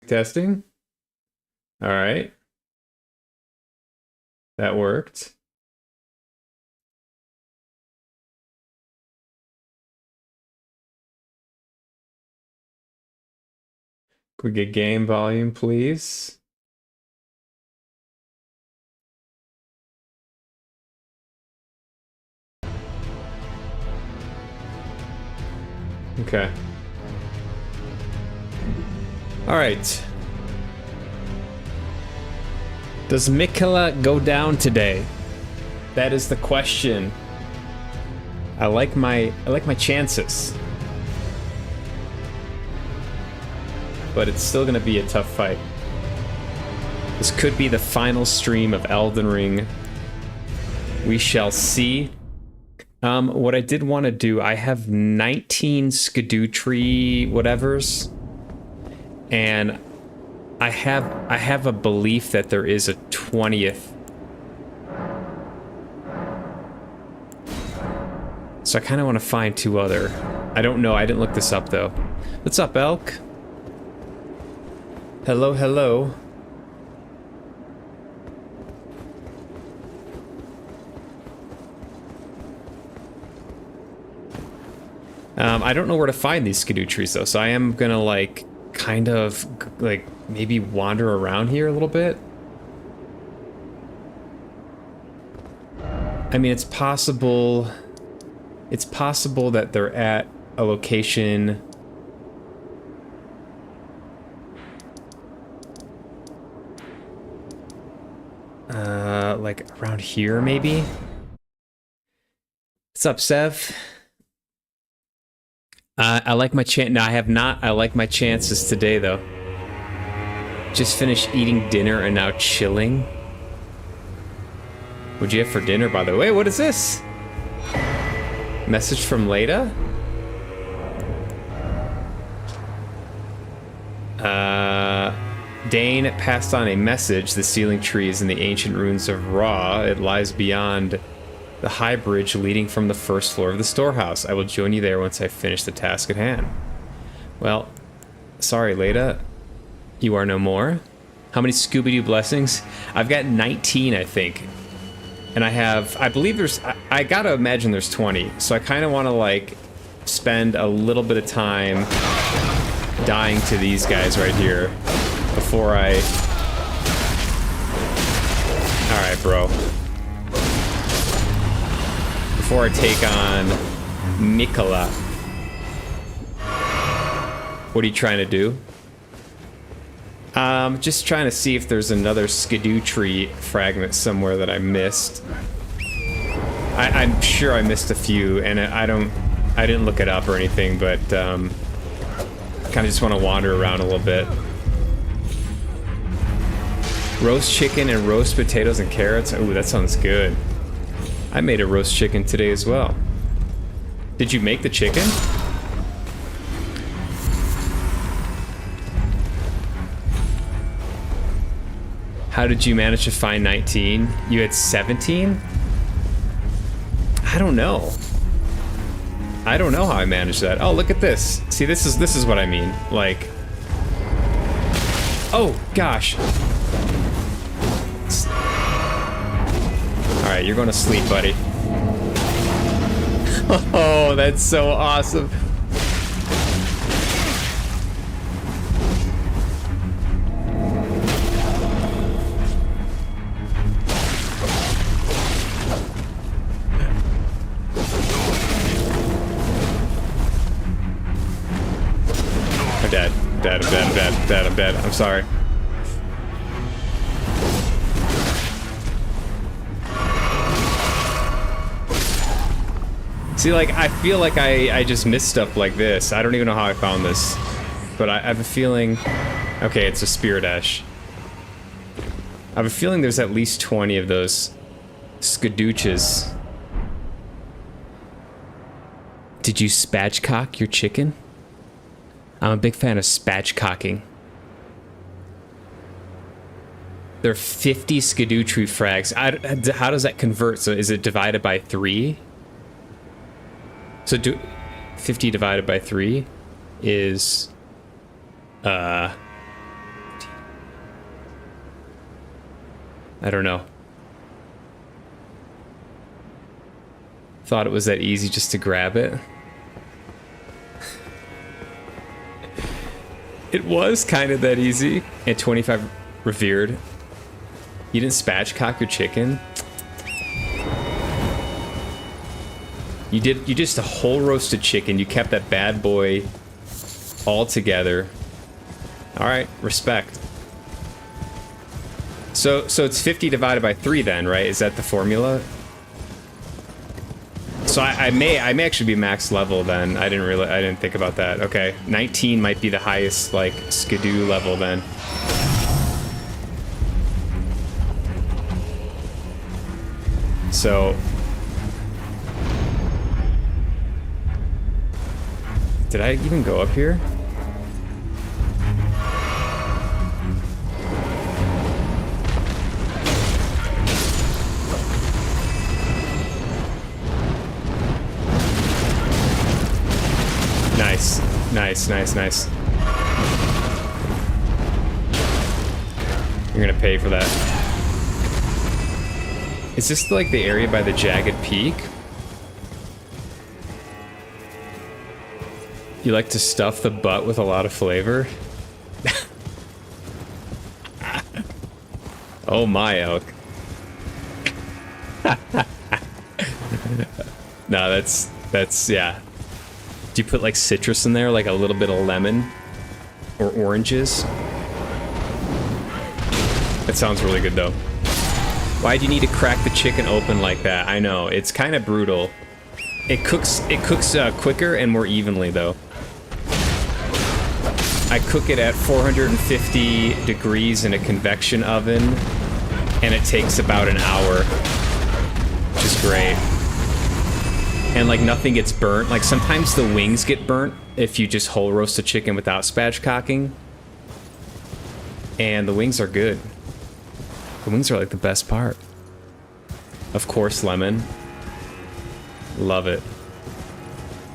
Testing. All right. That worked. Could we get game volume, please? Okay. All right. Does Miquella go down today? That is the question. I like my chances. But it's still gonna be a tough fight. This could be the final stream of Elden Ring. We shall see. What I did want to do, I have 19 Skidoo tree whatevers, and I have a belief that there is a 20th. So I kind of want to find two other. I don't know. I didn't look this up though. What's up, Elk? Hello, hello. I don't know where to find these Skidoo trees though, so I am gonna like kind of like maybe wander around here a little bit. I mean, it's possible that they're at a location like around here maybe. What's up, Sev? I like my chance. No, I have not. I like my chances today, though. Just finished eating dinner and now chilling. What'd you have for dinner, by the way? What is this? Message from Leda? Dane passed on a message. The ceiling tree is in the ancient ruins of Ra. It lies beyond the high bridge leading from the first floor of the storehouse. I will join you there once I finish the task at hand. Well, sorry, Leda. You are no more. How many Scooby-Doo blessings? I've got 19, I think. And I believe there's, I gotta imagine there's 20. So I kind of want to, like, spend a little bit of time dying to these guys right here before I... Alright, bro. Before I take on Miquella. What are you trying to do? Just trying to see if there's another Skidoo tree fragment somewhere that I missed. I'm sure I missed a few, and I didn't look it up or anything, but kind of just want to wander around a little bit. Roast chicken and roast potatoes and carrots. Ooh, that sounds good. I made a roast chicken today as well. Did you make the chicken? How did you manage to find 19? You had 17? I don't know. I don't know how I managed that. Oh, look at this. See, this is what I mean. Like, oh gosh. All right, you're going to sleep, buddy. Oh, that's so awesome. I'm dead. I'm dead. I'm sorry. See, like, I feel like I just missed stuff like this. I don't even know how I found this. But I have a feeling... Okay, it's a Spirit Ash. I have a feeling there's at least 20 of those skadooches. Did you spatchcock your chicken? I'm a big fan of spatchcocking. There are 50 Skidoo tree frags. How does that convert? So is it divided by 3? So 50 divided by 3 is I don't know. Thought it was that easy just to grab it. It was kind of that easy. And 25 revered. You didn't spatchcock your chicken? You just a whole roasted chicken. You kept that bad boy all together. All right, respect. So it's 50 divided by 3 then, right? Is that the formula? So I may actually be max level then. I didn't think about that. Okay, 19 might be the highest like skidoo level then. So did I even go up here? Nice. You're gonna pay for that. Is this like the area by the jagged peak? You like to stuff the butt with a lot of flavor? Oh my, elk. No, that's yeah. Do you put like citrus in there, like a little bit of lemon or oranges? That sounds really good though. Why do you need to crack the chicken open like that? I know, it's kind of brutal. It cooks quicker and more evenly though. I cook it at 450 degrees in a convection oven, and it takes about an hour, which is great. And like nothing gets burnt. Like sometimes the wings get burnt if you just whole roast a chicken without spatchcocking. And the wings are good. The wings are like the best part. Of course, lemon. Love it.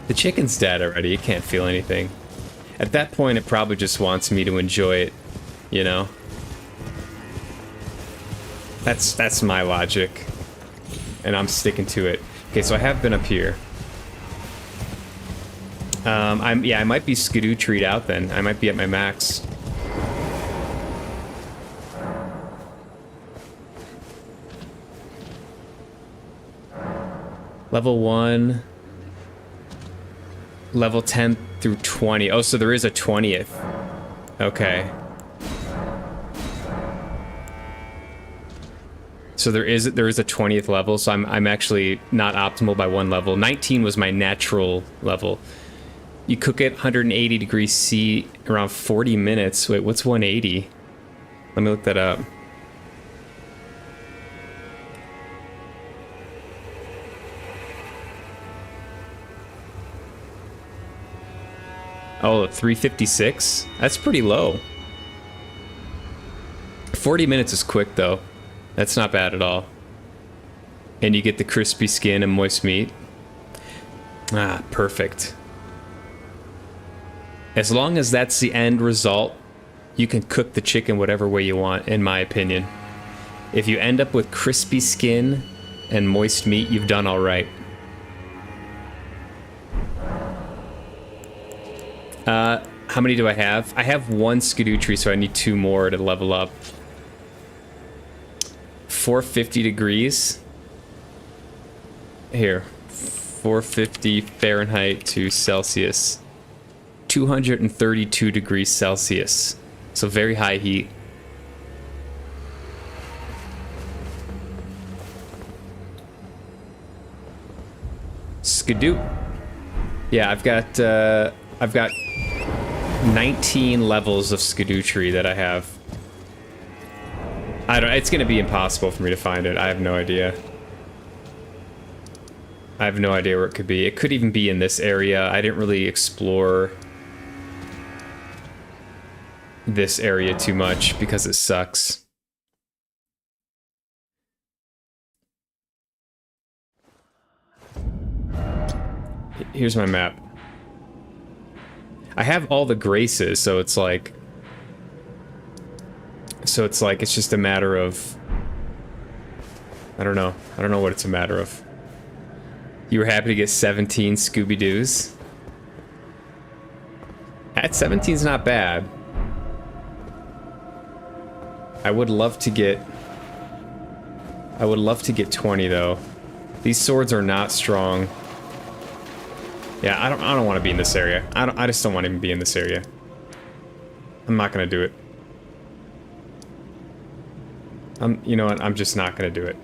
The chicken's dead already. It can't feel anything. At that point, it probably just wants me to enjoy it, you know? That's my logic. And I'm sticking to it. Okay, so I have been up here. I might be skidoo treed out then. I might be at my max. Level 1. Level 10 through 20. Oh, so there is a 20th. Okay. So there is a 20th level, so I'm actually not optimal by 1 level. 19 was my natural level. You cook it 180 degrees C around 40 minutes. Wait, what's 180? Let me look that up. Oh, 356? That's pretty low. 40 minutes is quick though. That's not bad at all. And you get the crispy skin and moist meat. Ah, perfect. As long as that's the end result, you can cook the chicken whatever way you want, in my opinion. If you end up with crispy skin and moist meat, you've done all right. How many do I have? I have 1 skidoo tree, so I need 2 more to level up. 450 degrees. Here. 450 Fahrenheit to Celsius. 232 degrees Celsius. So very high heat. Skidoo. Yeah, I've got 19 levels of skidoo tree that I have. It's gonna be impossible for me to find it. I have no idea. I have no idea where it could be. It could even be in this area. I didn't really explore this area too much because it sucks. Here's my map. I have all the graces, so it's like... it's just a matter of I don't know. I don't know what it's a matter of. You were happy to get 17 Scooby-Doos? At 17's not bad. I would love to get 20 though. These swords are not strong. Yeah, I don't want to be in this area. I just don't want to even be in this area. I'm not gonna do it. You know what? I'm just not gonna do it.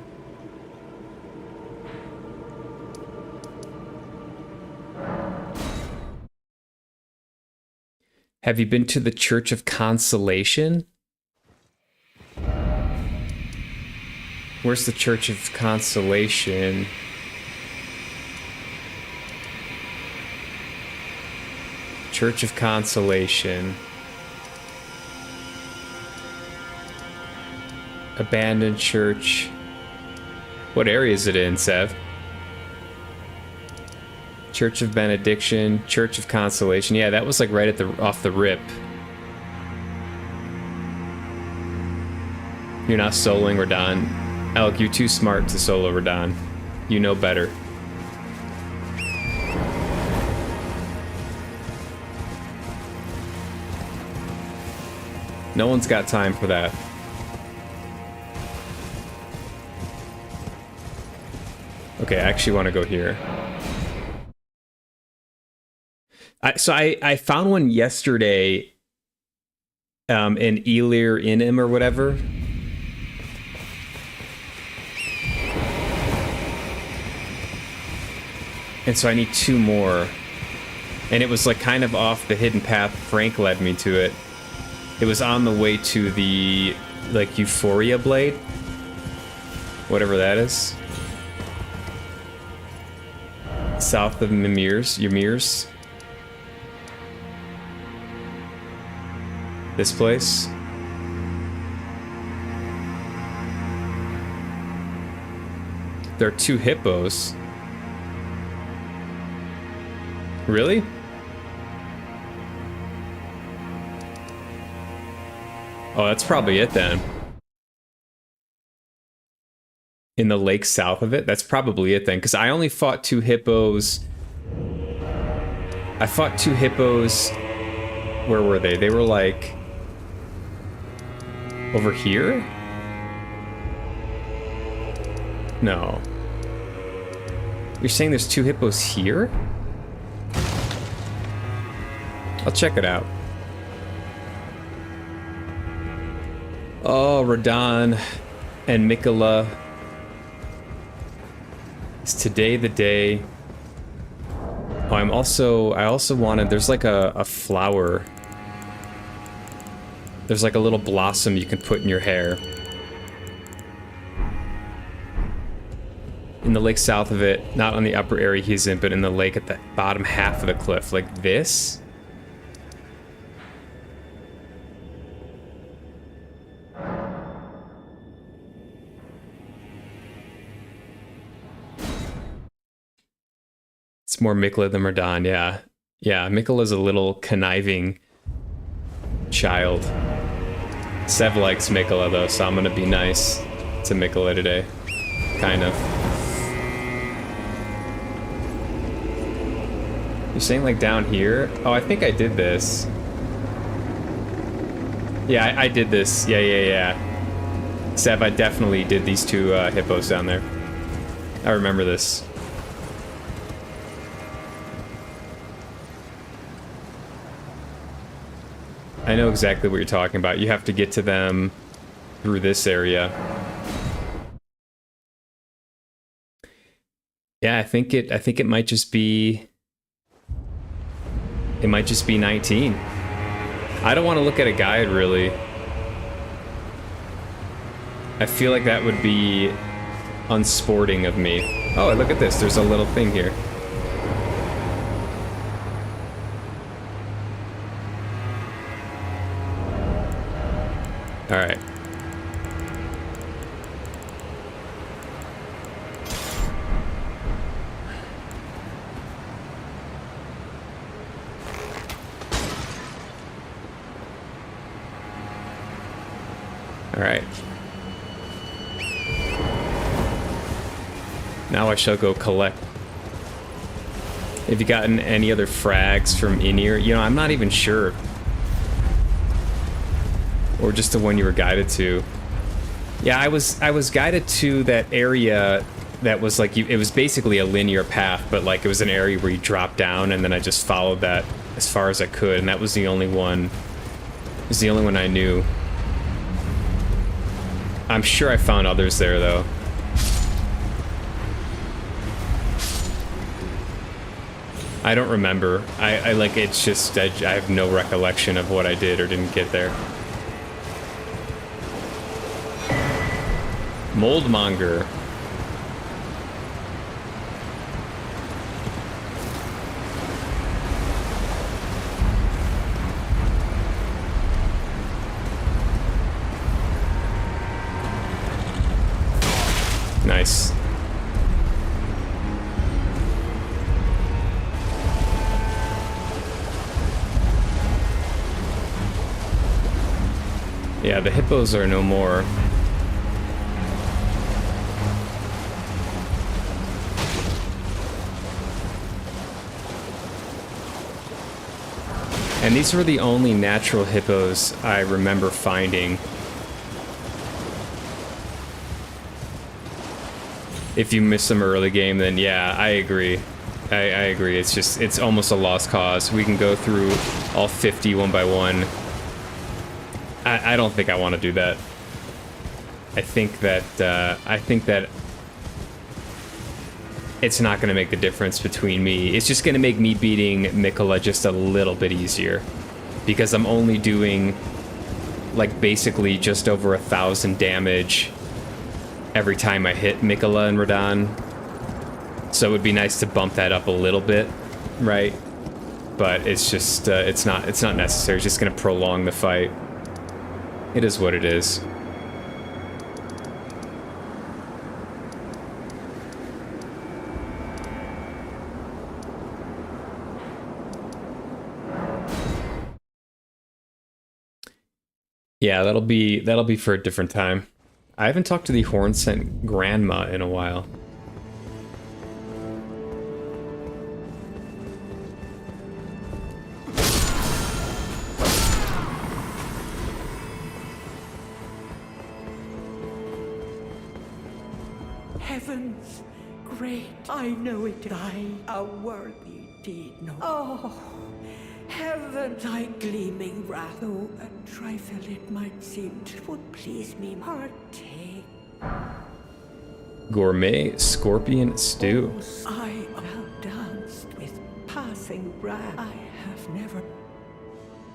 Have you been to the Church of Consolation? Where's the Church of Consolation? Church of Consolation. Abandoned church. What area is it in, Sev? Church of Benediction, Church of Consolation. Yeah, that was like right at off the rip. You're not soloing Radahn. Alec, you're too smart to solo Radahn. You know better. No one's got time for that. Okay, I actually want to go here. I found one yesterday in Elir Inim or whatever. And so I need 2 more. And it was like kind of off the hidden path Frank led me to it. It was on the way to the like Euphoria Blade. Whatever that is. South of Ymir's. This place. There are 2 hippos. Really? Oh, that's probably it then. In the lake south of it? That's probably it then, because I only fought 2 hippos. I fought 2 hippos. Where were they? They were like... over here? No. You're saying there's 2 hippos here? I'll check it out. Oh, Radahn and Miquella. Is today the day? Oh, I also wanted, there's like a flower. There's like a little blossom you can put in your hair. In the lake south of it, not on the upper area he's in, but in the lake at the bottom half of the cliff, like this. It's more Miquella than Radahn, yeah. Yeah, Miquella's a little conniving child. Sev likes Miquella though, so I'm gonna be nice to Miquella today. Kind of. You're saying like down here? Oh, I think I did this. Yeah, I did this. Yeah. Sev, I definitely did these 2 hippos down there. I remember this. I know exactly what you're talking about. You have to get to them through this area. Yeah, I think it might just be... It might just be 19. I don't want to look at a guide, really. I feel like that would be unsporting of me. Oh, look at this. There's a little thing here. All right. All right. Now I shall go collect. Have you gotten any other frags from in here? You know, I'm not even sure. Or just the one you were guided to. Yeah, I was guided to that area that was like, it was basically a linear path, but like it was an area where you drop down, and then I just followed that as far as I could, and that was the only one. It was the only one I knew. I'm sure I found others there, though. I don't remember. I like, it's just, I have no recollection of what I did or didn't get there. Moldmonger. Nice. Yeah, the hippos are no more. And these were the only natural hippos I remember finding. If you miss some early game, then yeah, I agree. I agree. It's just, it's almost a lost cause. We can go through all 50 one by one. I don't think I want to do that. I think that it's not going to make the difference between me. It's just going to make me beating Miquella just a little bit easier, because I'm only doing like basically just over 1,000 damage every time I hit Miquella and Radahn. So it would be nice to bump that up a little bit, right? But it's just it's not necessary. It's just going to prolong the fight. It is what it is. Yeah, that'll be for a different time. I haven't talked to the Hornsent Grandma in a while. Heavens, great, I know it, thy a worthy deed, no. Oh, heaven, thy gleaming wrath, though a trifle it might seem, 'twould please me, partake. Gourmet scorpion stew. Oh, I have danced with passing wrath, I have never.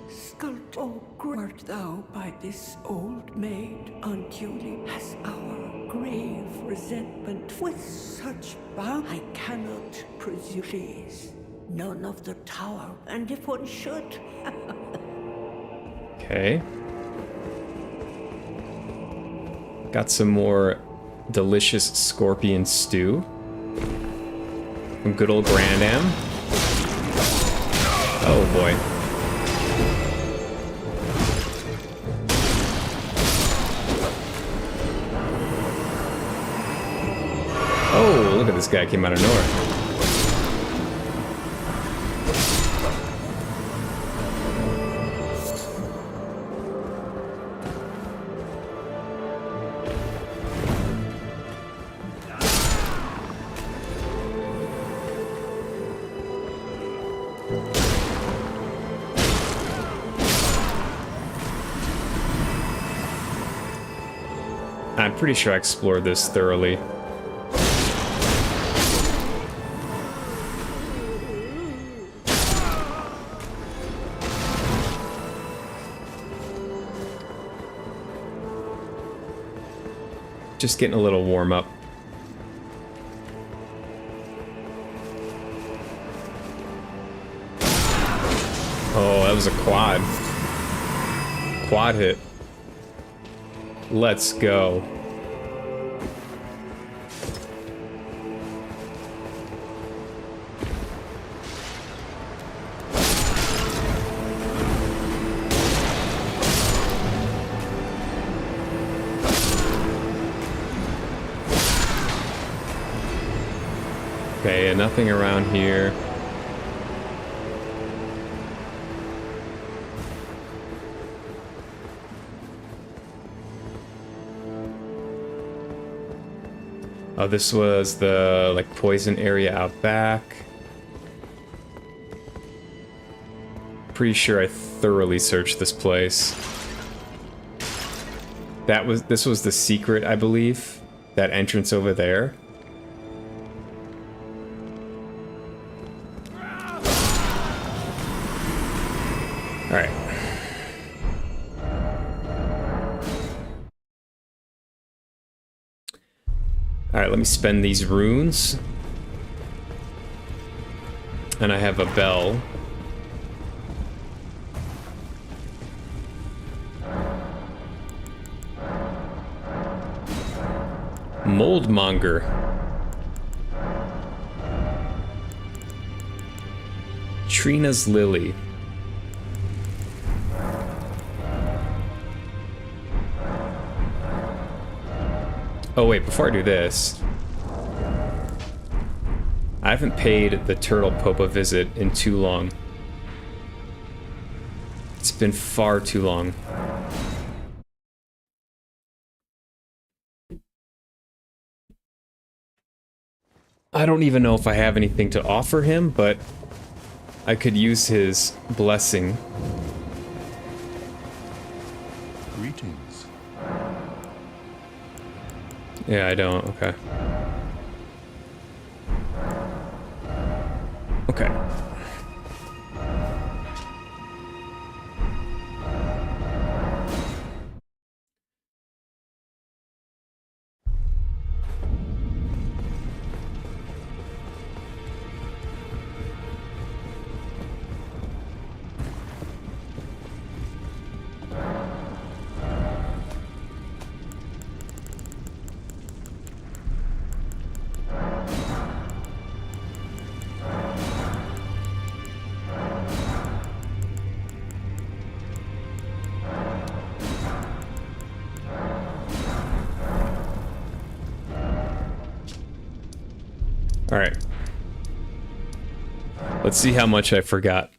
Sculpt, oh, art thou by this old maid unduly, has our grave resentment with such bound I cannot presume, please. None of the tower, and if one should. Okay. Got some more delicious scorpion stew from good old Grandam. Oh boy. Oh, look at this guy, came out of nowhere. I'm pretty sure I explored this thoroughly. Just getting a little warm up. Oh, that was a quad. Quad hit. Let's go. Okay, and nothing around here. Oh, this was the, like, poison area out back. Pretty sure I thoroughly searched this place. This was the secret, I believe. That entrance over there. Alright. Alright, let me spend these runes. And I have a bell. Moldmonger. Trina's Lily. Oh wait, before I do this, I haven't paid the Turtle Pope a visit in too long. It's been far too long. I don't even know if I have anything to offer him, but I could use his blessing. Greetings. Yeah, I don't. Okay. Okay. All right. Let's see how much I forgot.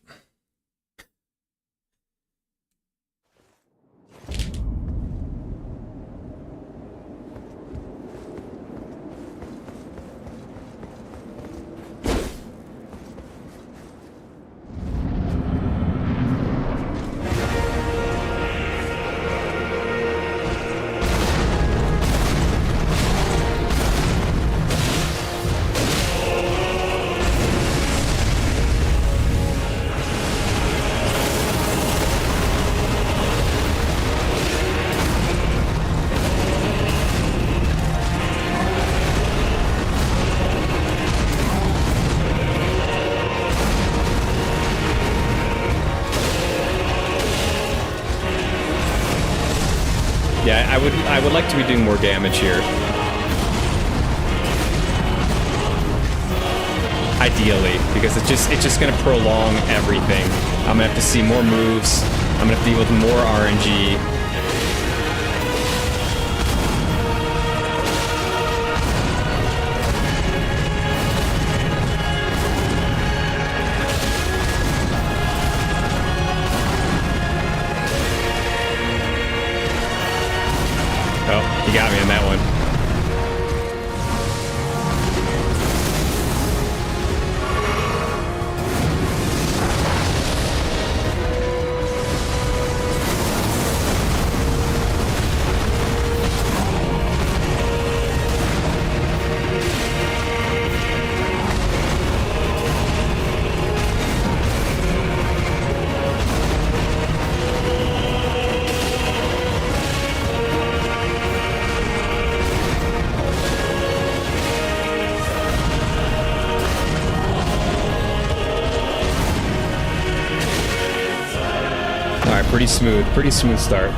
Yeah, I would like to be doing more damage here. Ideally, because it's just gonna prolong everything. I'm gonna have to see more moves. I'm gonna have to deal with more RNG. Oh, he got me on that one. Pretty smooth start.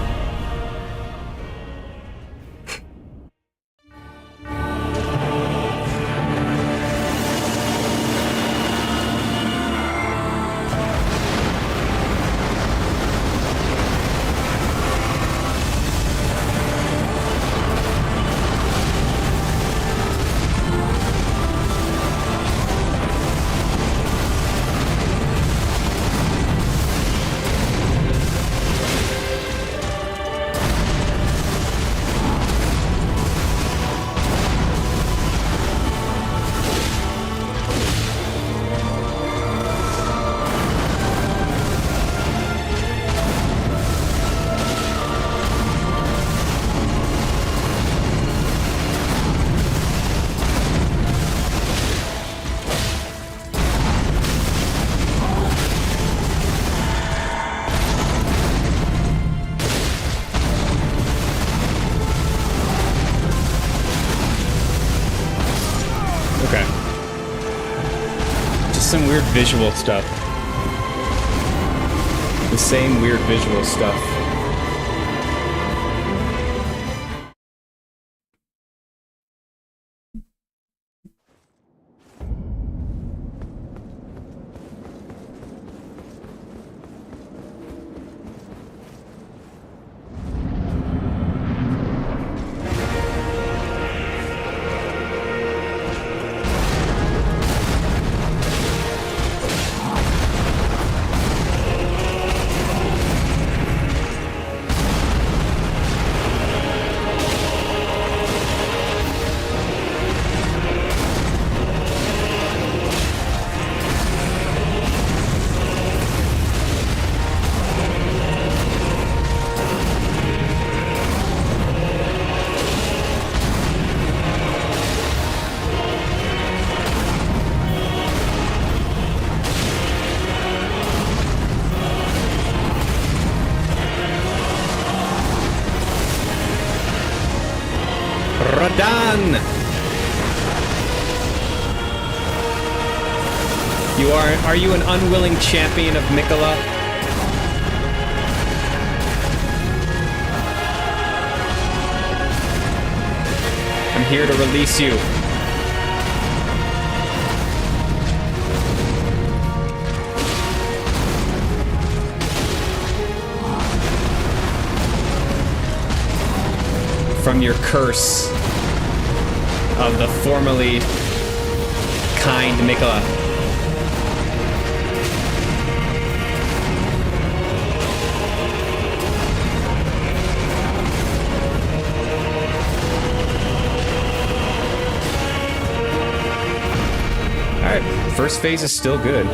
Just some weird visual stuff. The same weird visual stuff. Radan! Are you an unwilling champion of Miquella? I'm here to release you. From your curse of the formerly kind Miquella. Alright, first phase is still good.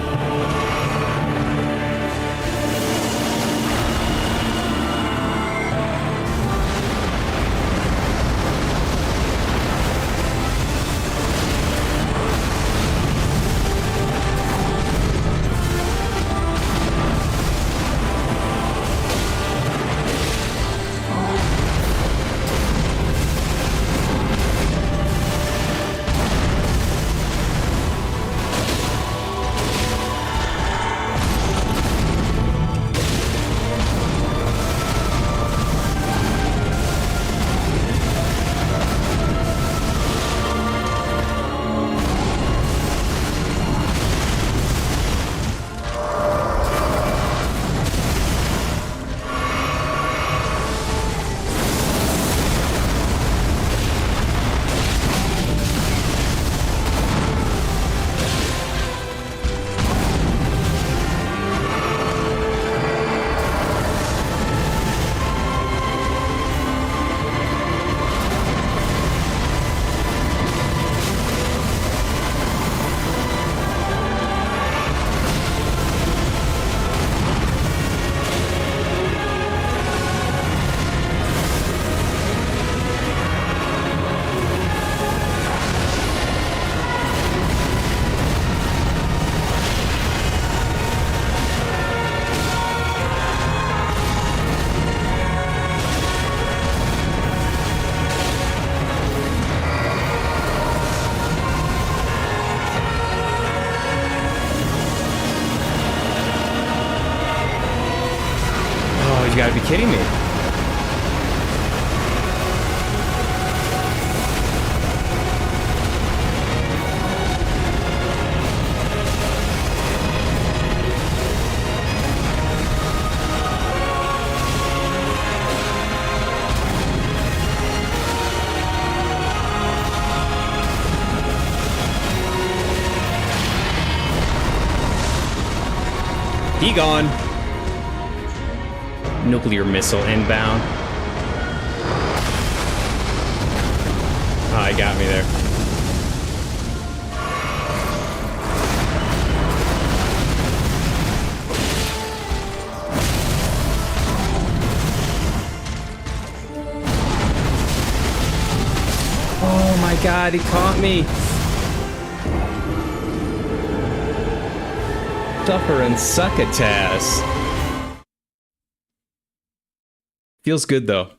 You gotta be kidding me. He gone. Nuclear missile inbound. Ah, he got me there. Oh my god, he caught me. Suffer and succotash. Feels good though.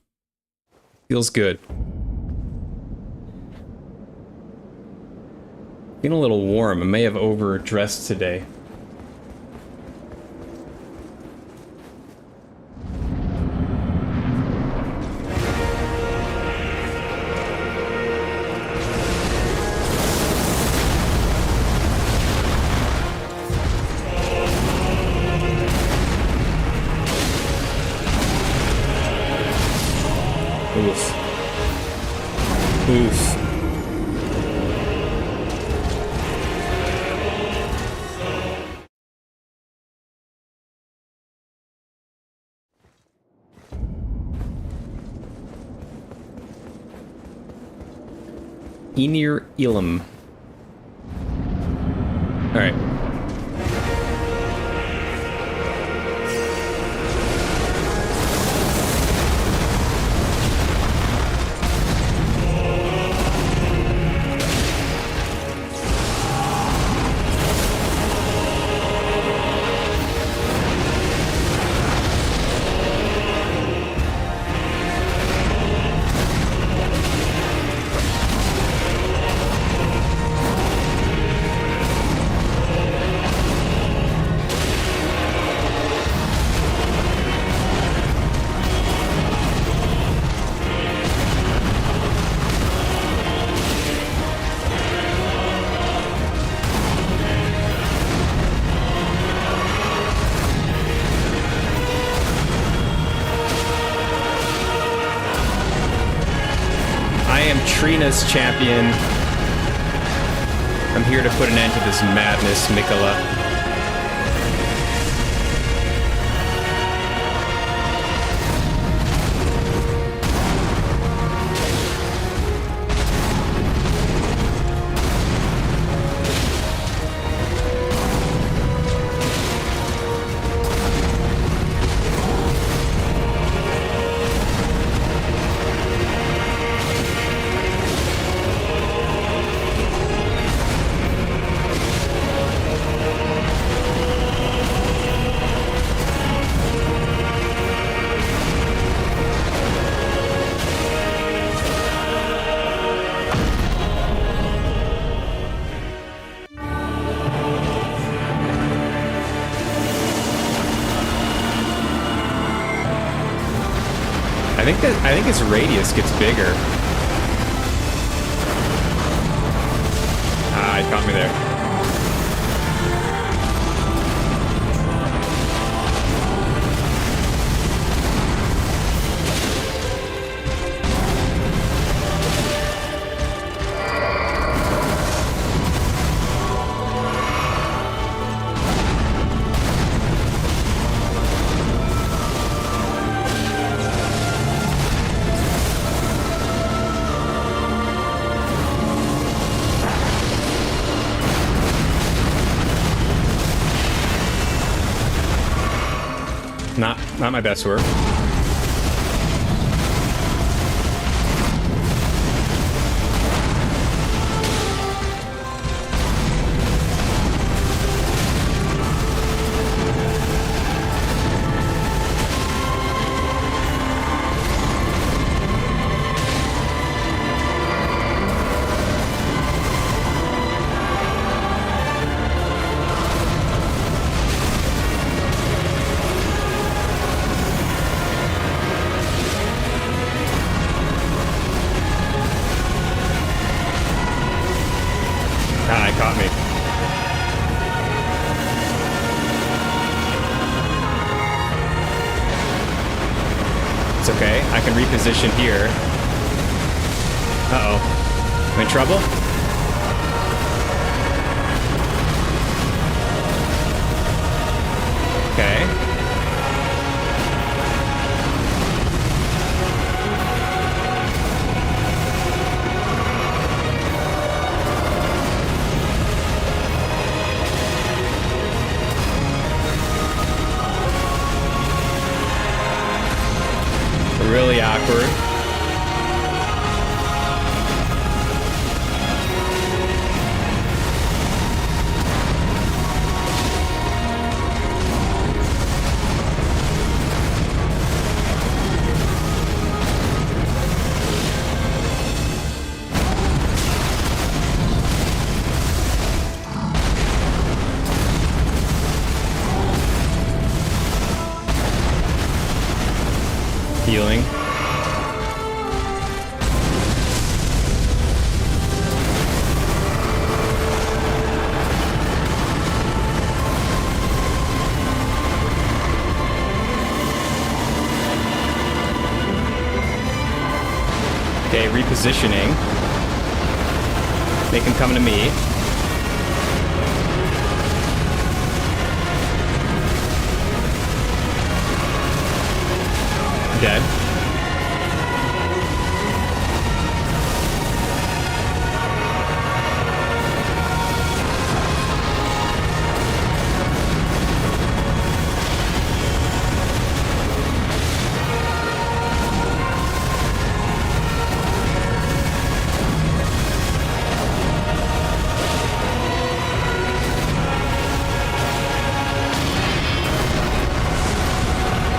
Feels good. Feeling a little warm. I may have overdressed today. Oof. Oof. Enir Elam. Alright. Trina's champion. I'm here to put an end to this madness, Miquella. I think his radius gets bigger. Ah, it caught me there. Not my best work. Caught me. It's okay. I can reposition here. Uh-oh. I'm in trouble? Okay. Really awkward. healing. Okay, repositioning. Make him come to me. Dead.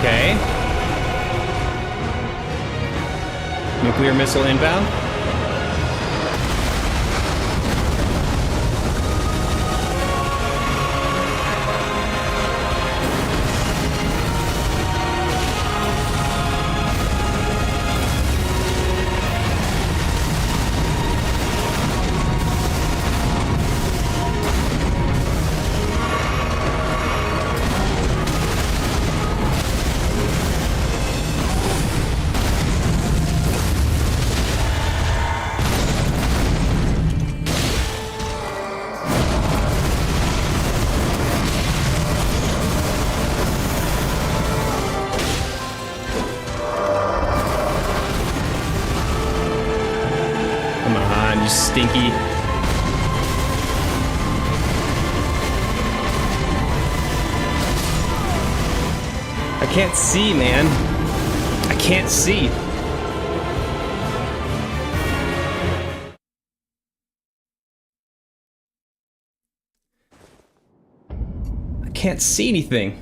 Okay. Nuclear missile inbound. Come on, you stinky. I can't see, man. I can't see. I can't see anything.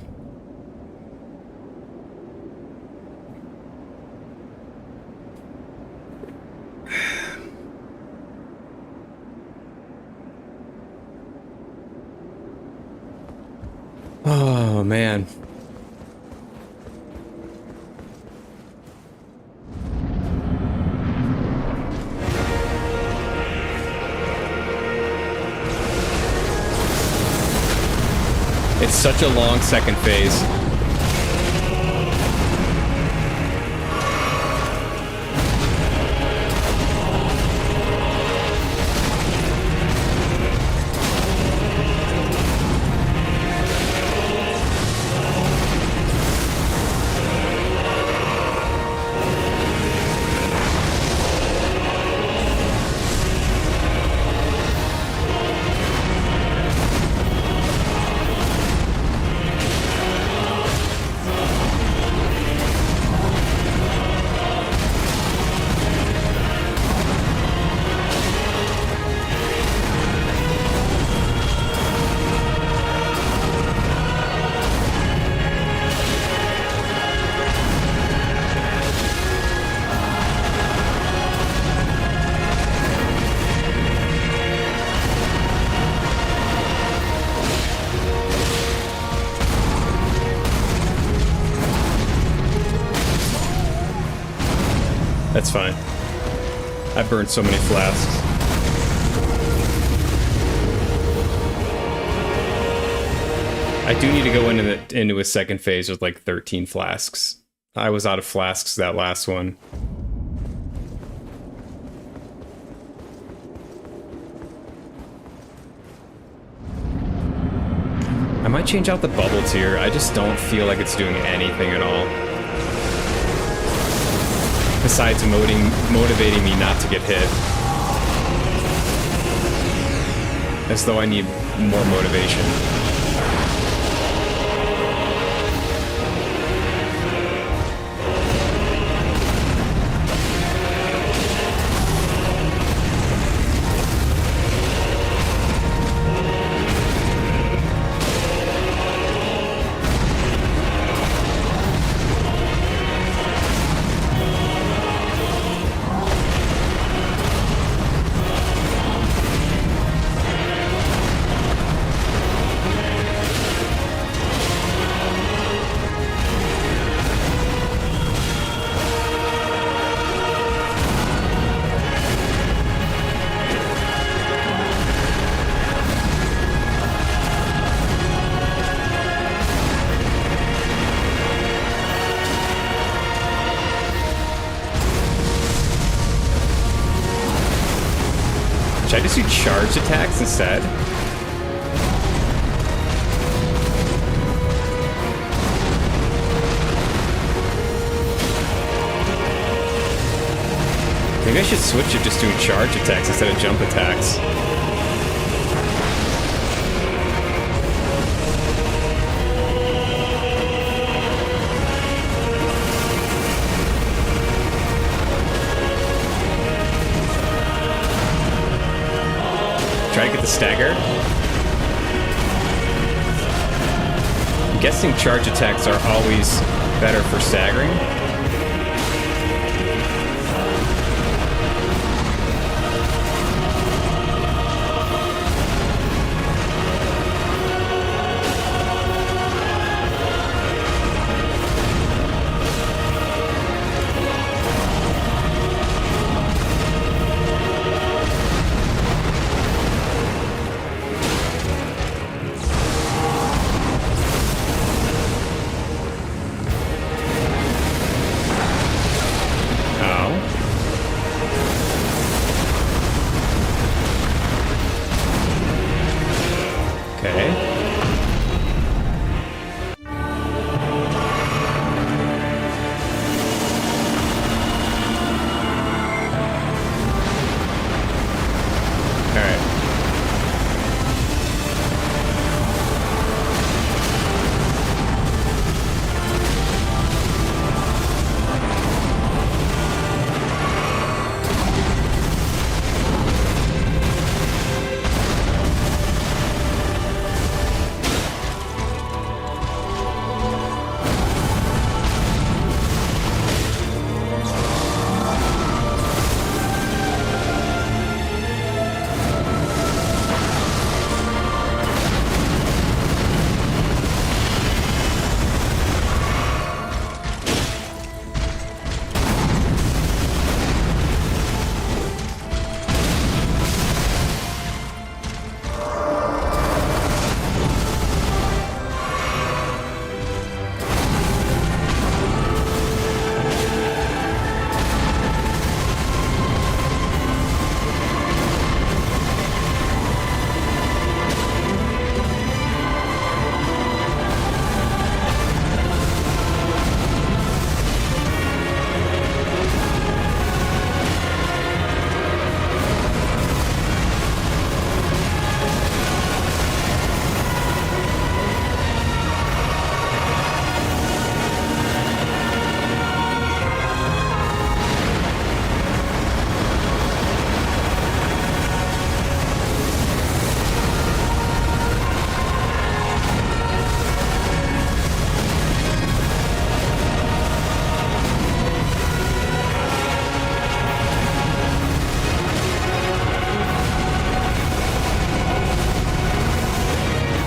Oh, man. It's such a long second phase. That's fine. I burned so many flasks. I do need to go into a second phase with like 13 flasks. I was out of flasks that last one. I might change out the bubble tier. I just don't feel like it's doing anything at all. Besides motivating me not to get hit. As though I need more motivation. Should I just do charged attacks instead? Maybe I should switch to just doing charge attacks instead of jump attacks. Try to get the stagger. I'm guessing charge attacks are always better for staggering.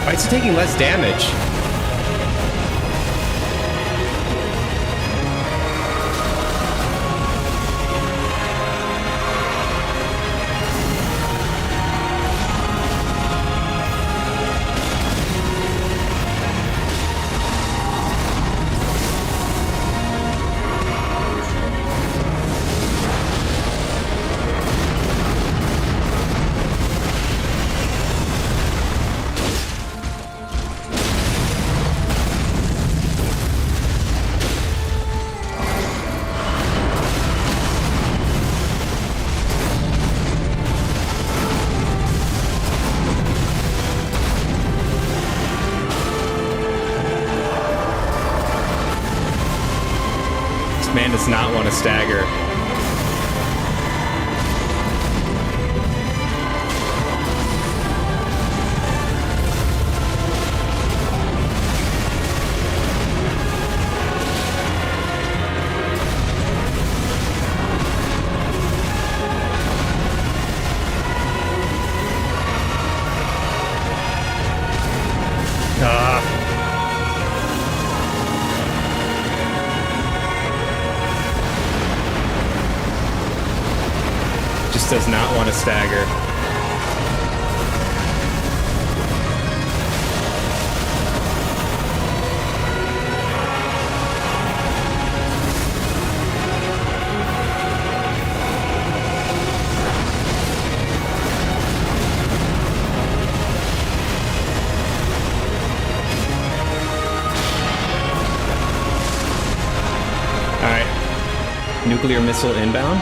Why is he taking less damage? Man does not want to stagger. Does not want to stagger. Nuclear missile inbound.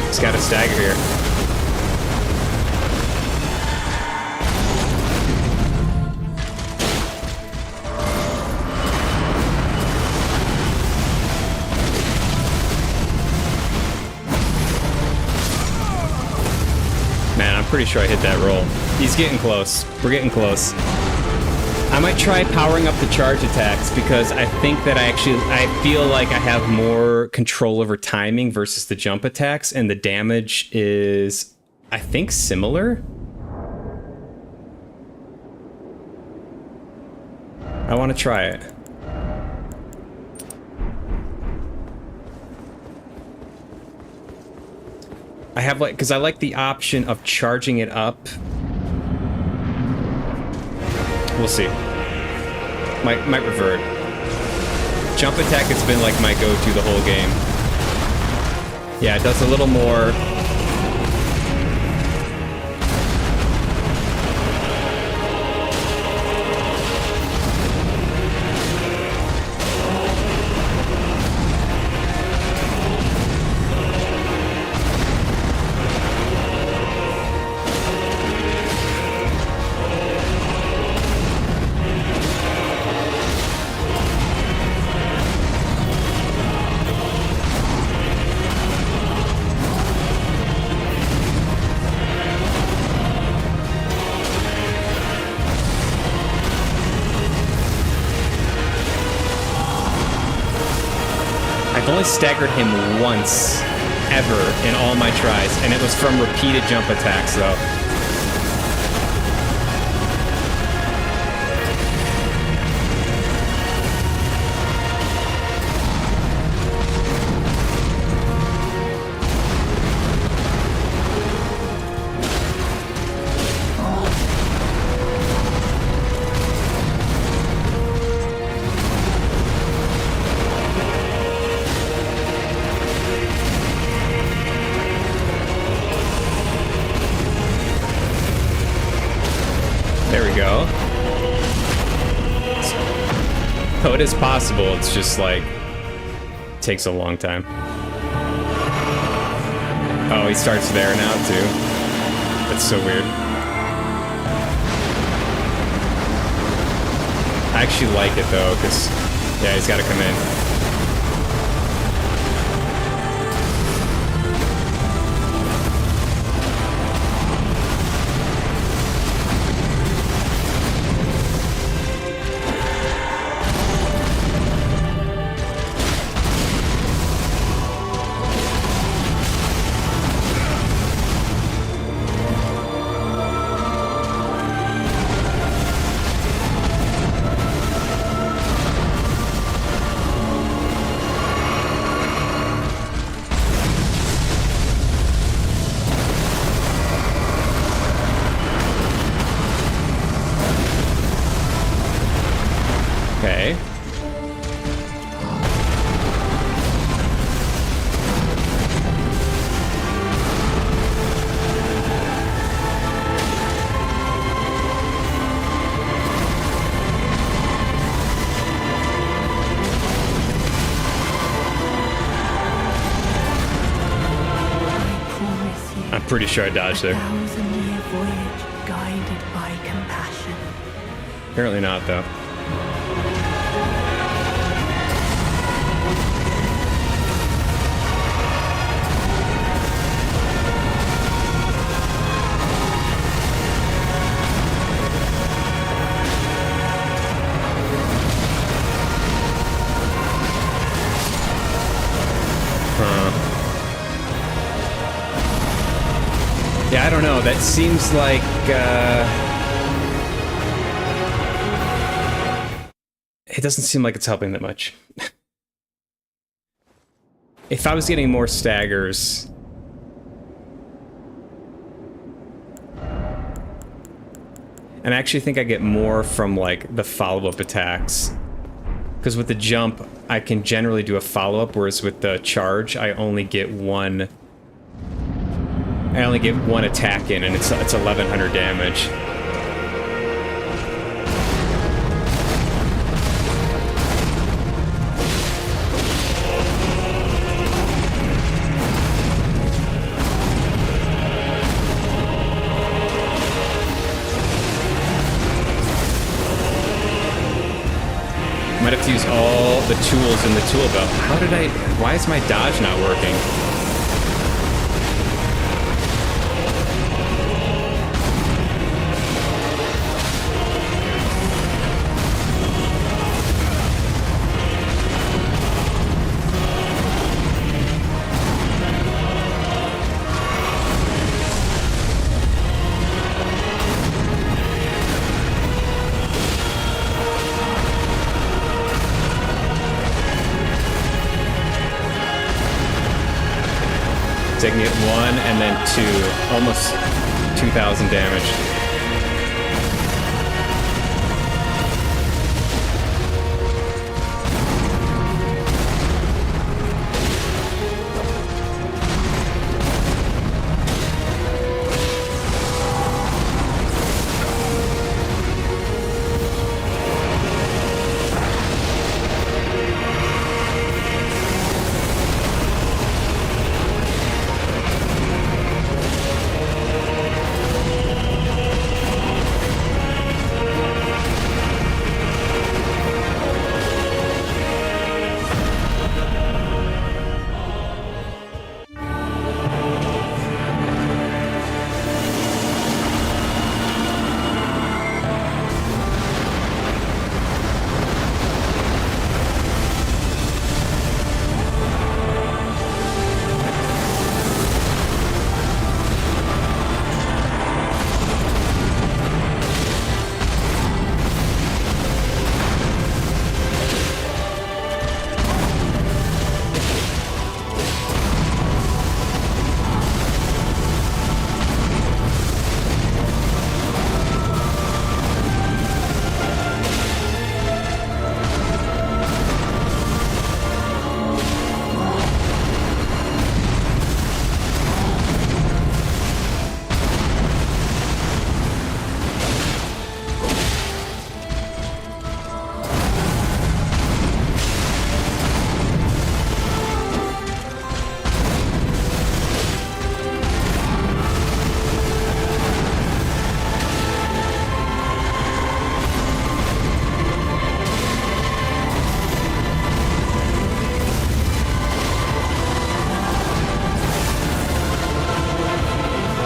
He's got a stagger here. Man, I'm pretty sure I hit that roll. He's getting close. We're getting close. I might try powering up the charge attacks because I think that I feel like I have more control over timing versus the jump attacks, and the damage is, I think, similar. I want to try it. I have like, because I like the option of charging it up. We'll see. Might revert. Jump attack has been like my go-to the whole game. Yeah, it does a little more. I've only staggered him once ever in all my tries, and it was from repeated jump attacks, though. So it is possible, it's just like, takes a long time. Oh, he starts there now too. That's so weird. I actually like it though, because, yeah, he's got to come in. Okay. I'm pretty sure I dodged there. Thousand-year voyage guided by compassion. Apparently not, though. Yeah, I don't know. That seems like, it doesn't seem like it's helping that much. If I was getting more staggers... And I actually think I get more from, like, the follow-up attacks. Because with the jump, I can generally do a follow-up, whereas with the charge, I only get one I only get one attack in, and it's 1100 damage. Might have to use all the tools in the tool belt. Why is my dodge not working? Taking it 1 and then 2, almost 2,000 damage.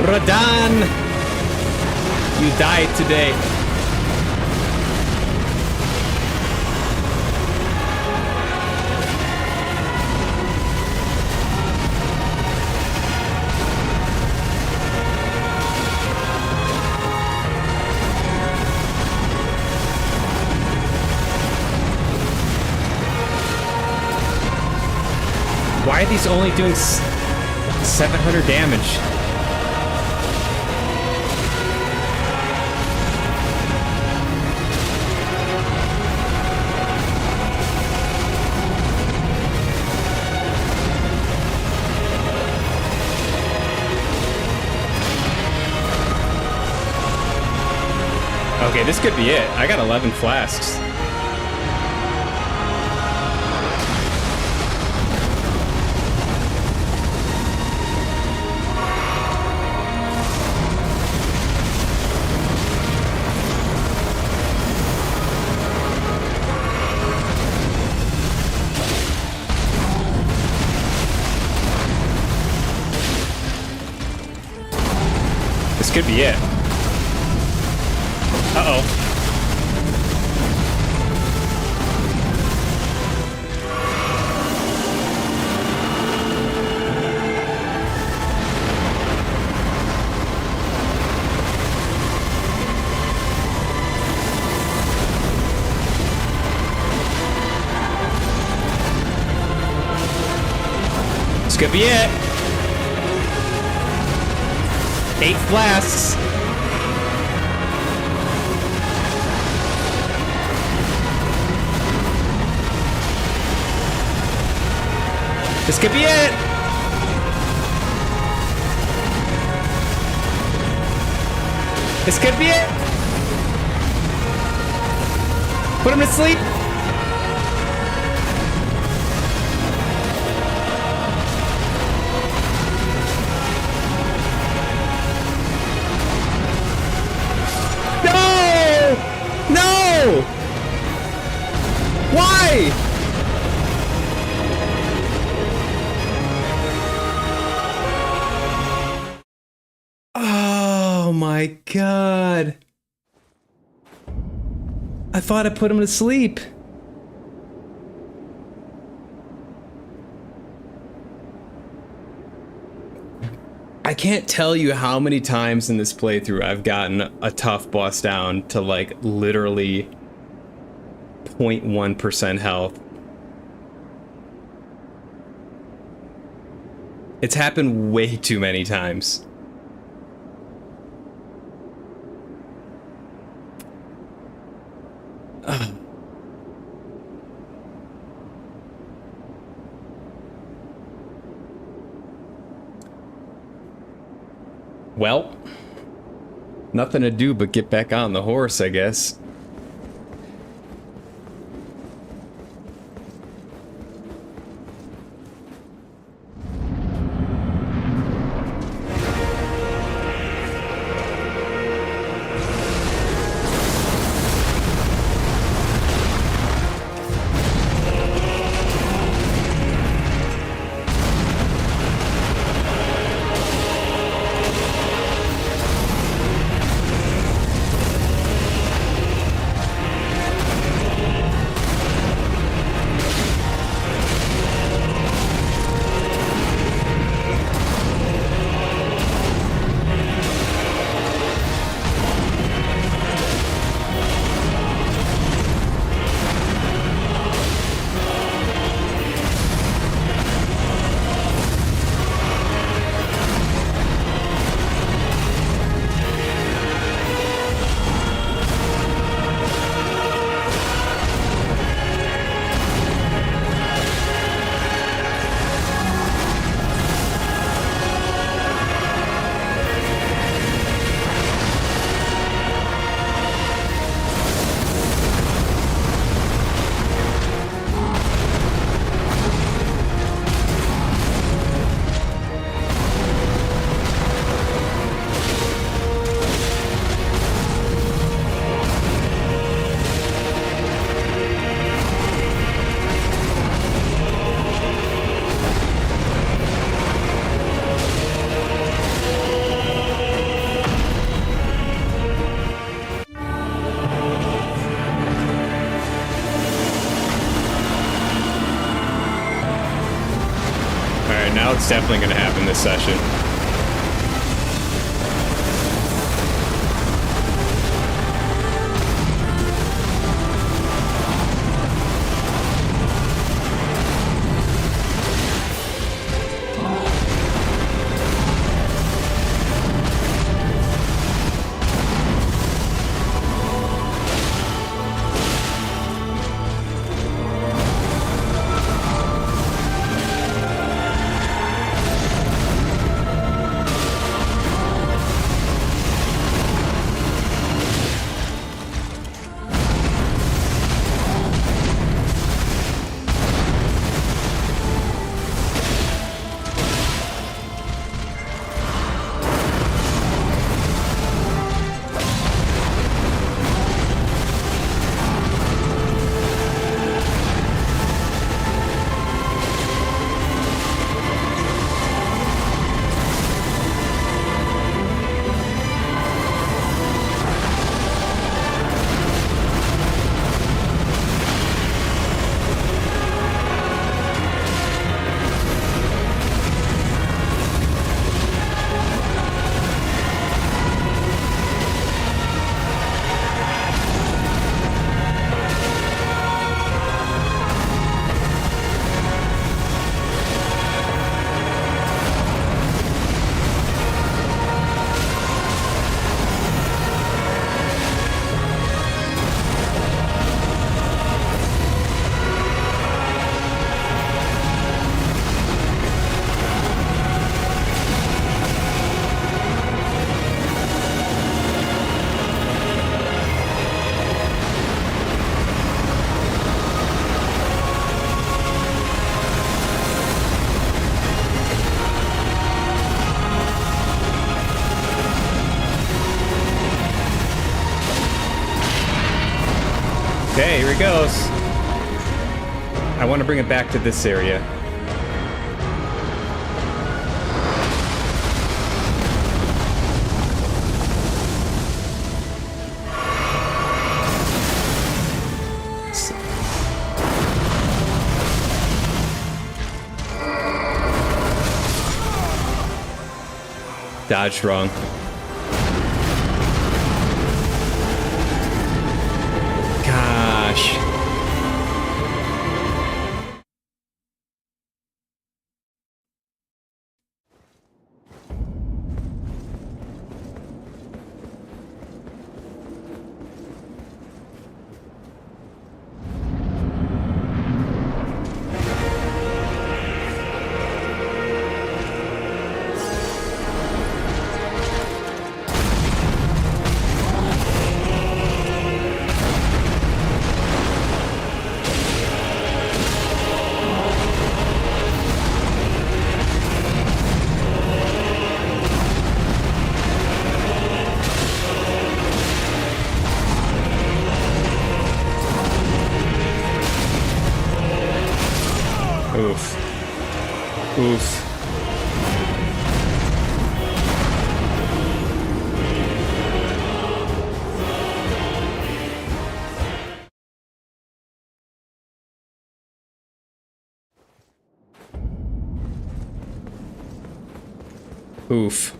Radan! You died today. Why are these only doing 700 damage? Okay, this could be it. I got 11 flasks. This could be it. Uh-oh. This could be it. 8 flasks. This could be it! This could be it. Put him to sleep. No! No! Why? Oh my god. I thought I put him to sleep. I can't tell you how many times in this playthrough I've gotten a tough boss down to like literally 0.1% health. It's happened way too many times. Well, nothing to do but get back on the horse, I guess. Now it's definitely going to happen this session. it goes. I want to bring it back to this area. Dodged wrong. Gosh. Oof. Oof. Oof.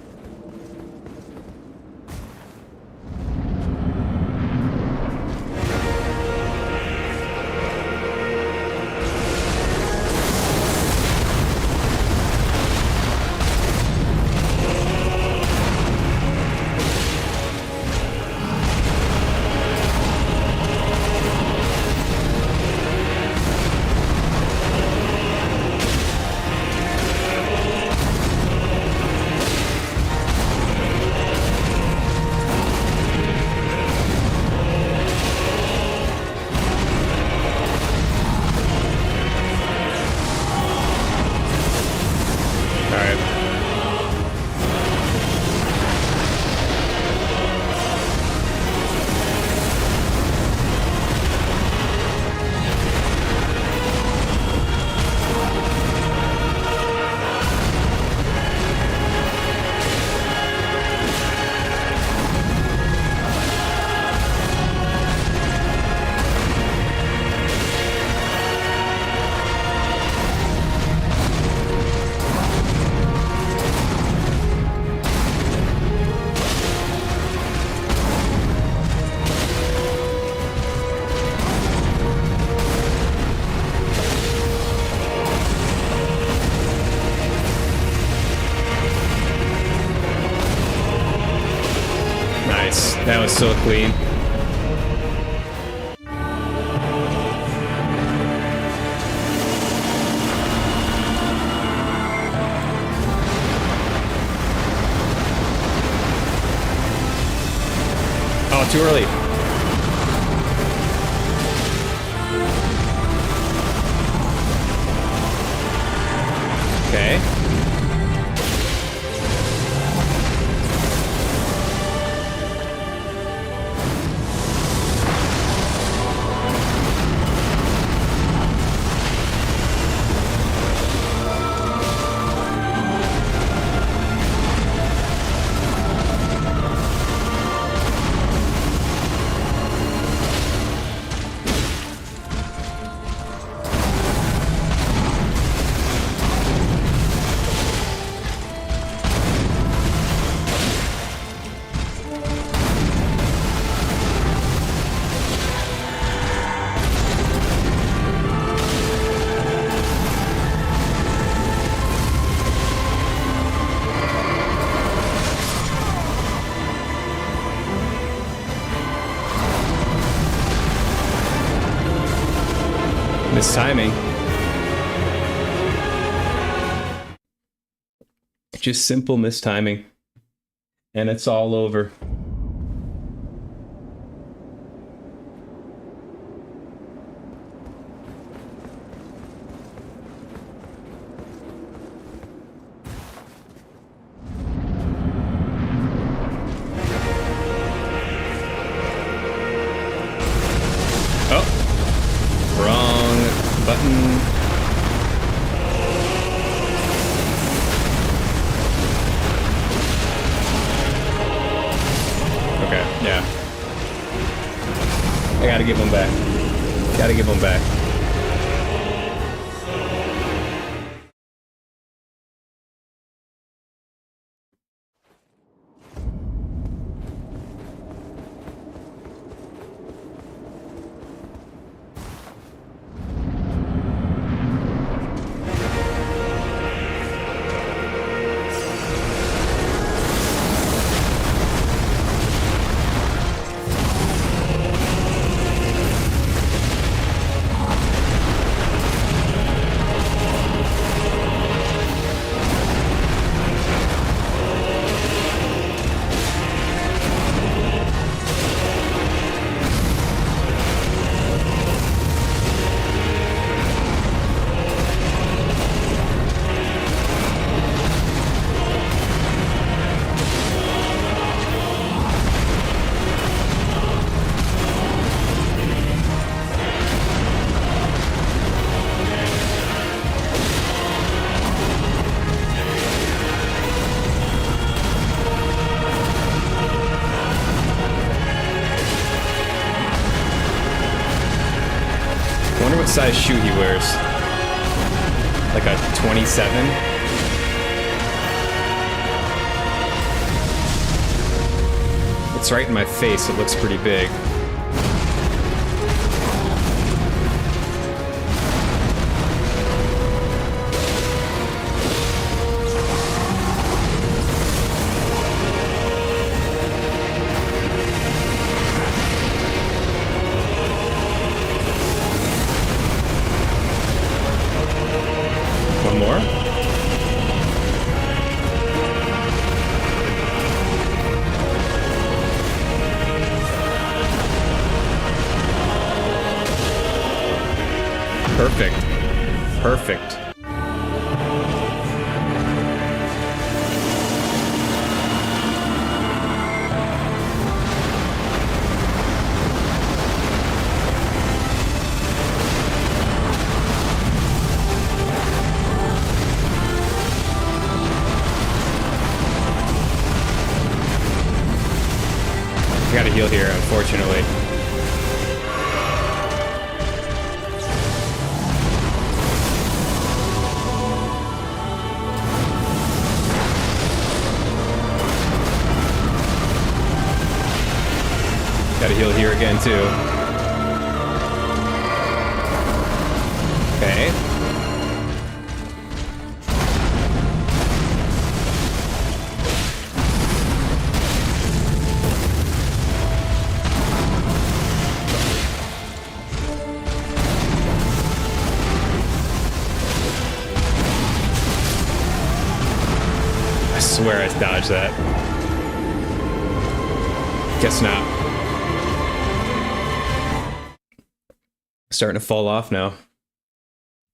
That was so clean. Oh, too early. Okay. Mistiming. Just simple mistiming. And it's all over. Oh. give them back. Gotta give them back. I wonder what size shoe he wears. Like a 27? It's right in my face, it looks pretty big. One more? Perfect. Perfect. I gotta heal here, unfortunately. Gotta heal here again, too. Okay. I swear I dodged that. Guess not. Starting to fall off now.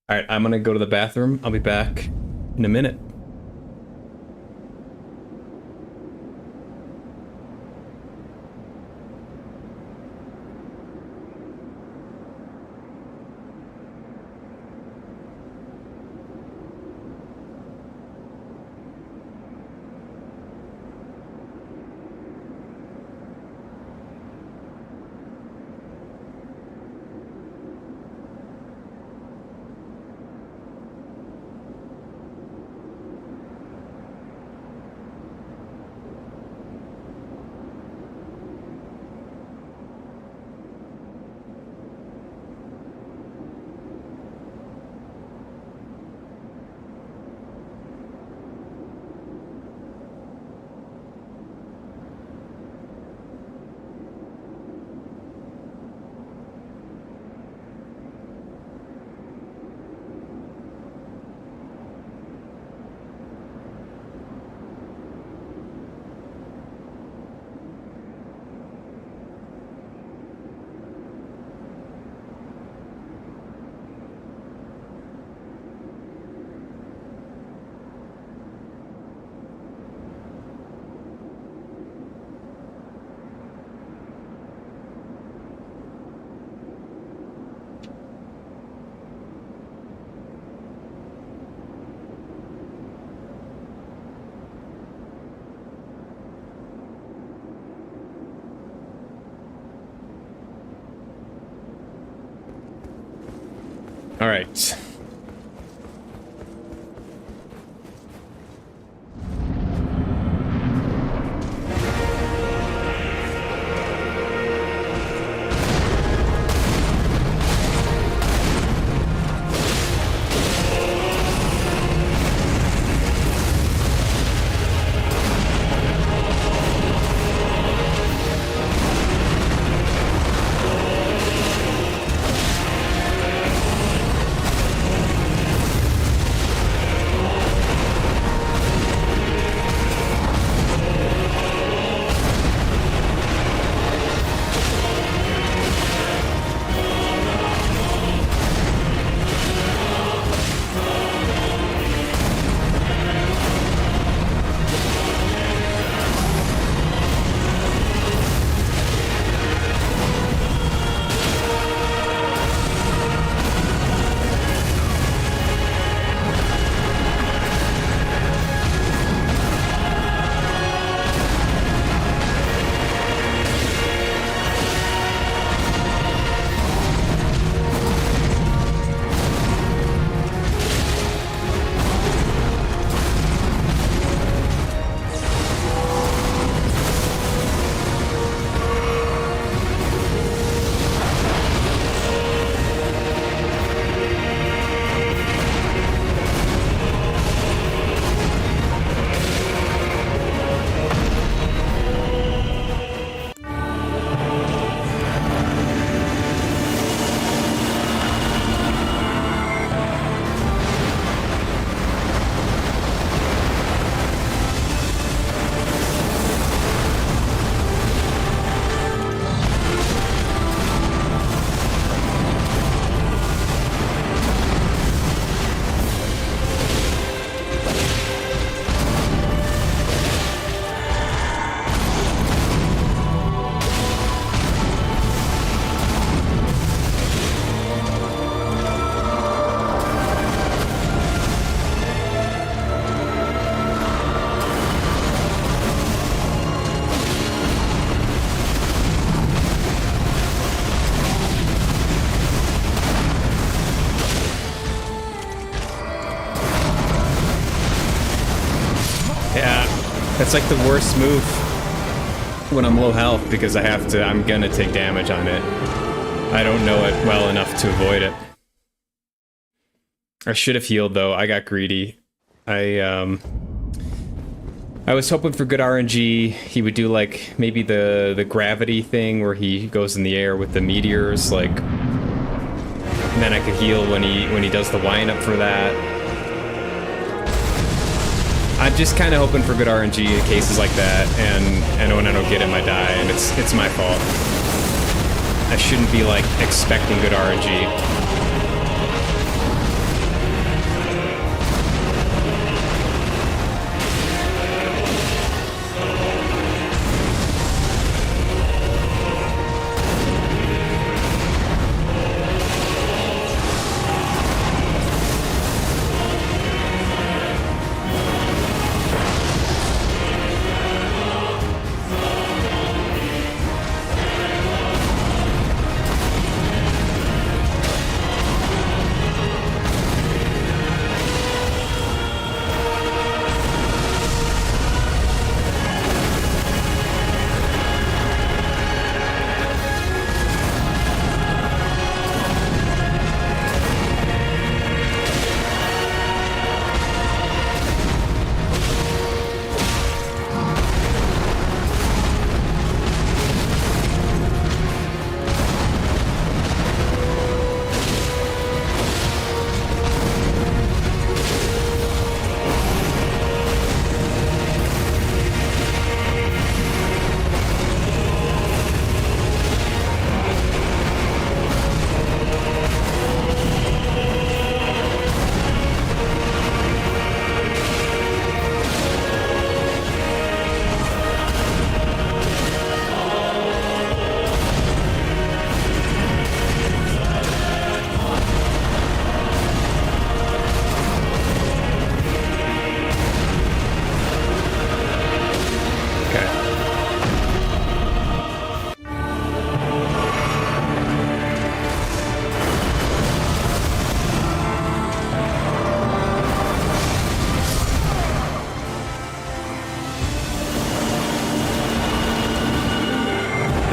Alright, I'm gonna go to the bathroom. I'll be back in a minute. All right. That's like the worst move when I'm low health because I'm gonna take damage on it. I don't know it well enough to avoid it. I should have healed though, I got greedy. I was hoping for good RNG. He would do like maybe the gravity thing where he goes in the air with the meteors, like, and then I could heal when he does the wind-up for that. I'm just kind of hoping for good RNG in cases like that, and when I don't get him, I die, and it's my fault. I shouldn't be, like, expecting good RNG.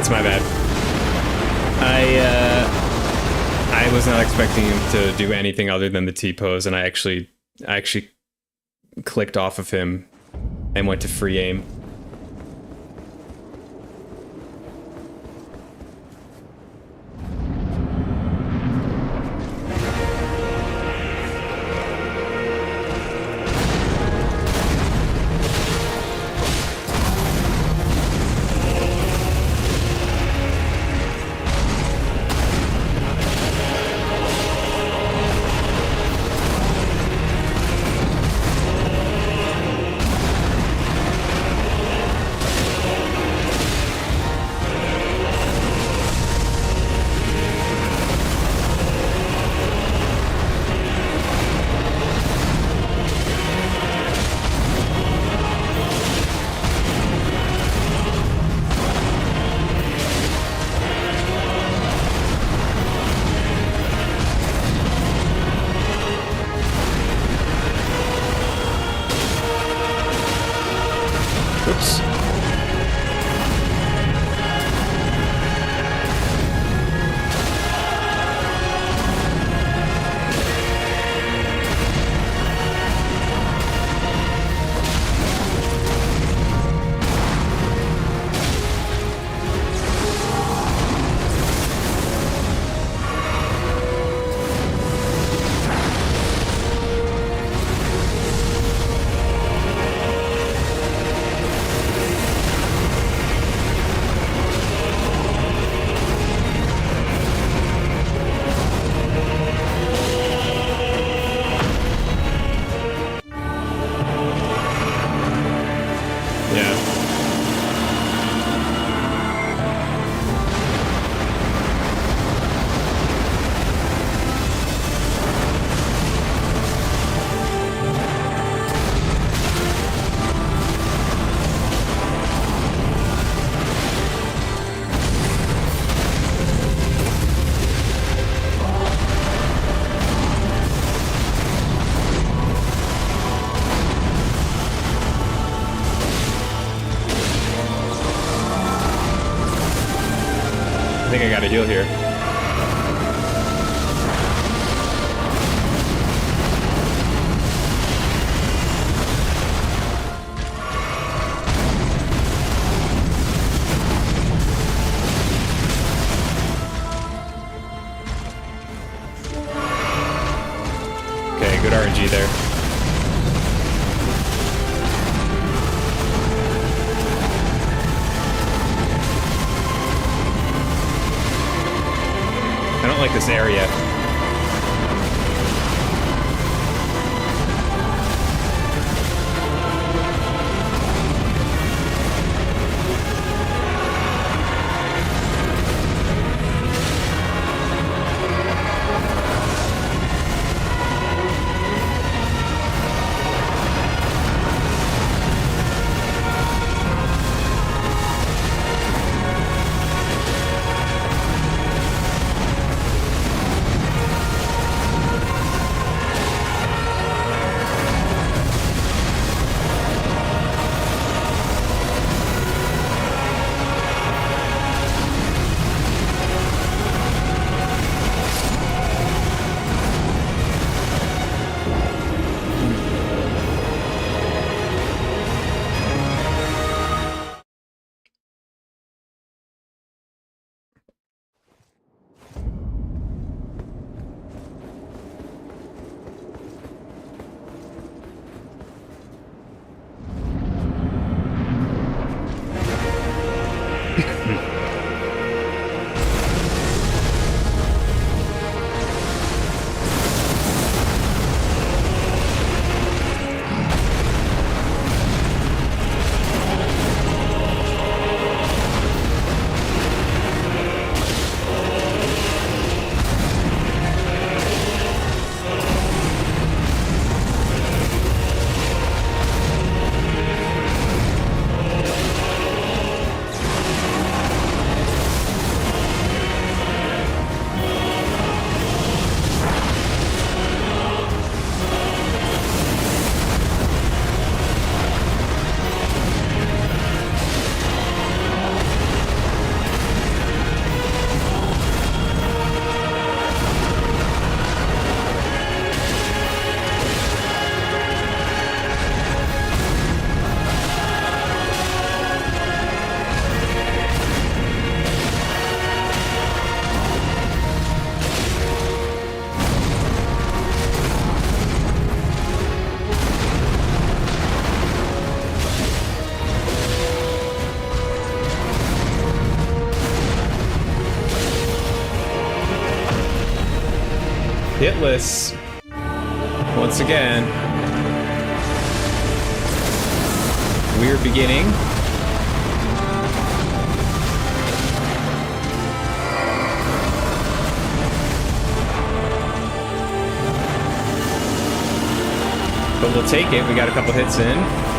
It's my bad. I was not expecting him to do anything other than the T-pose, and I actually clicked off of him and went to free aim. Oops. I think I got a heal here. Okay, good RNG there. I don't like this area. hitless. Once again. Weird beginning. But we'll take it. We got a couple hits in.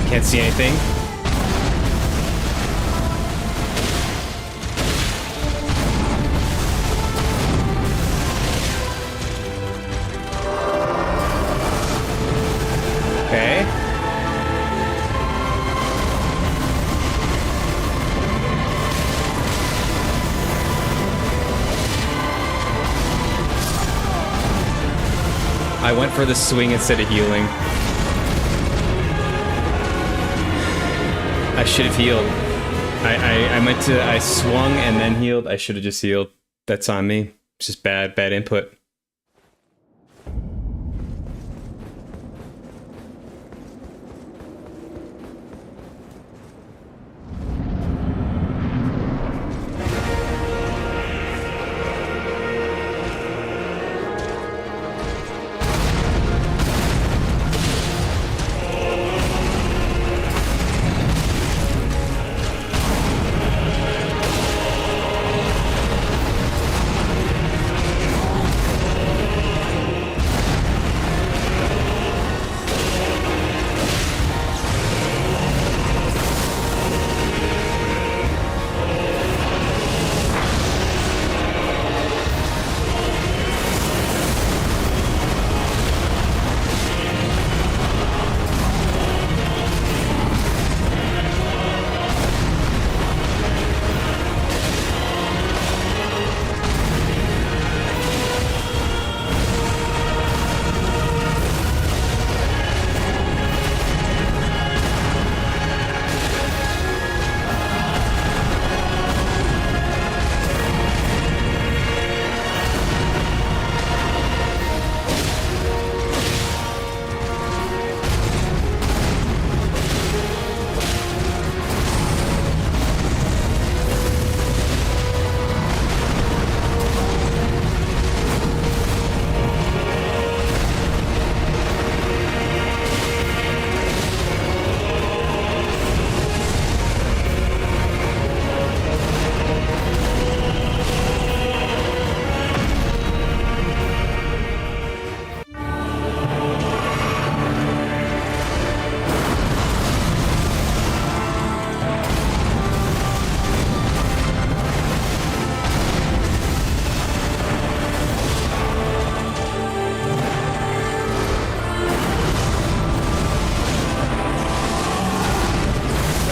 Can't see anything. Okay. I went for the swing instead of healing. I should have healed. I swung and then healed. I should have just healed. That's on me. It's just bad input.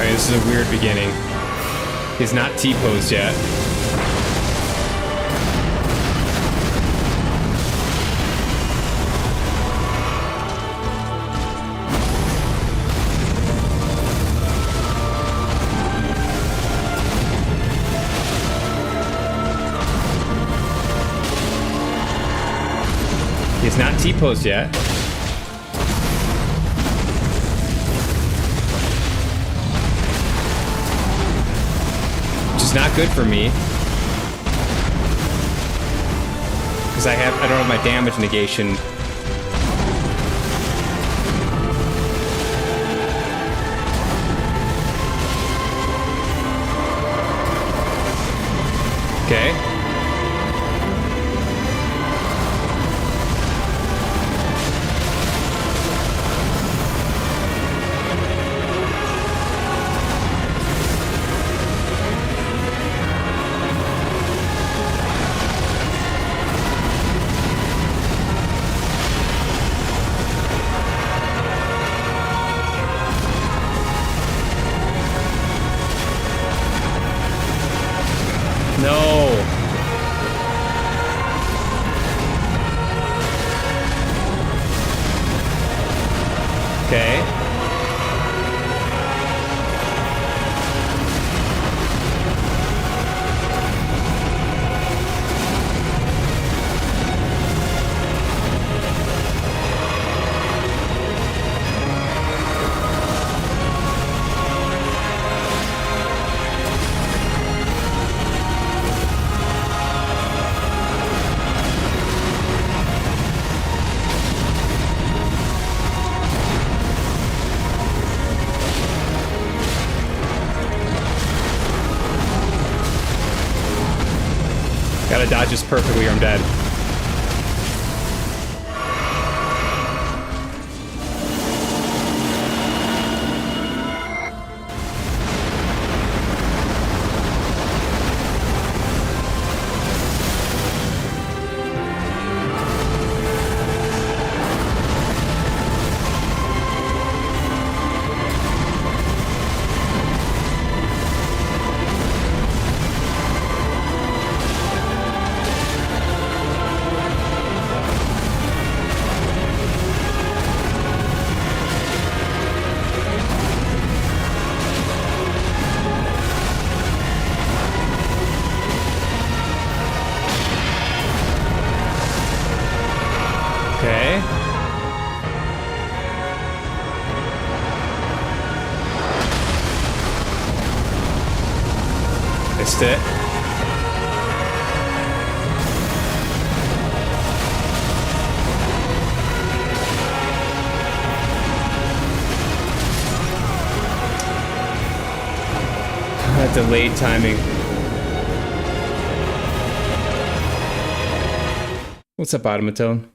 This is a weird beginning. He's not T-posed yet. He's not T-posed yet. Not good for me because I don't have my damage negation. Okay. Okay. Gotta dodge this perfectly or I'm dead. Okay. Missed it. That delayed timing. What's up, Automatone?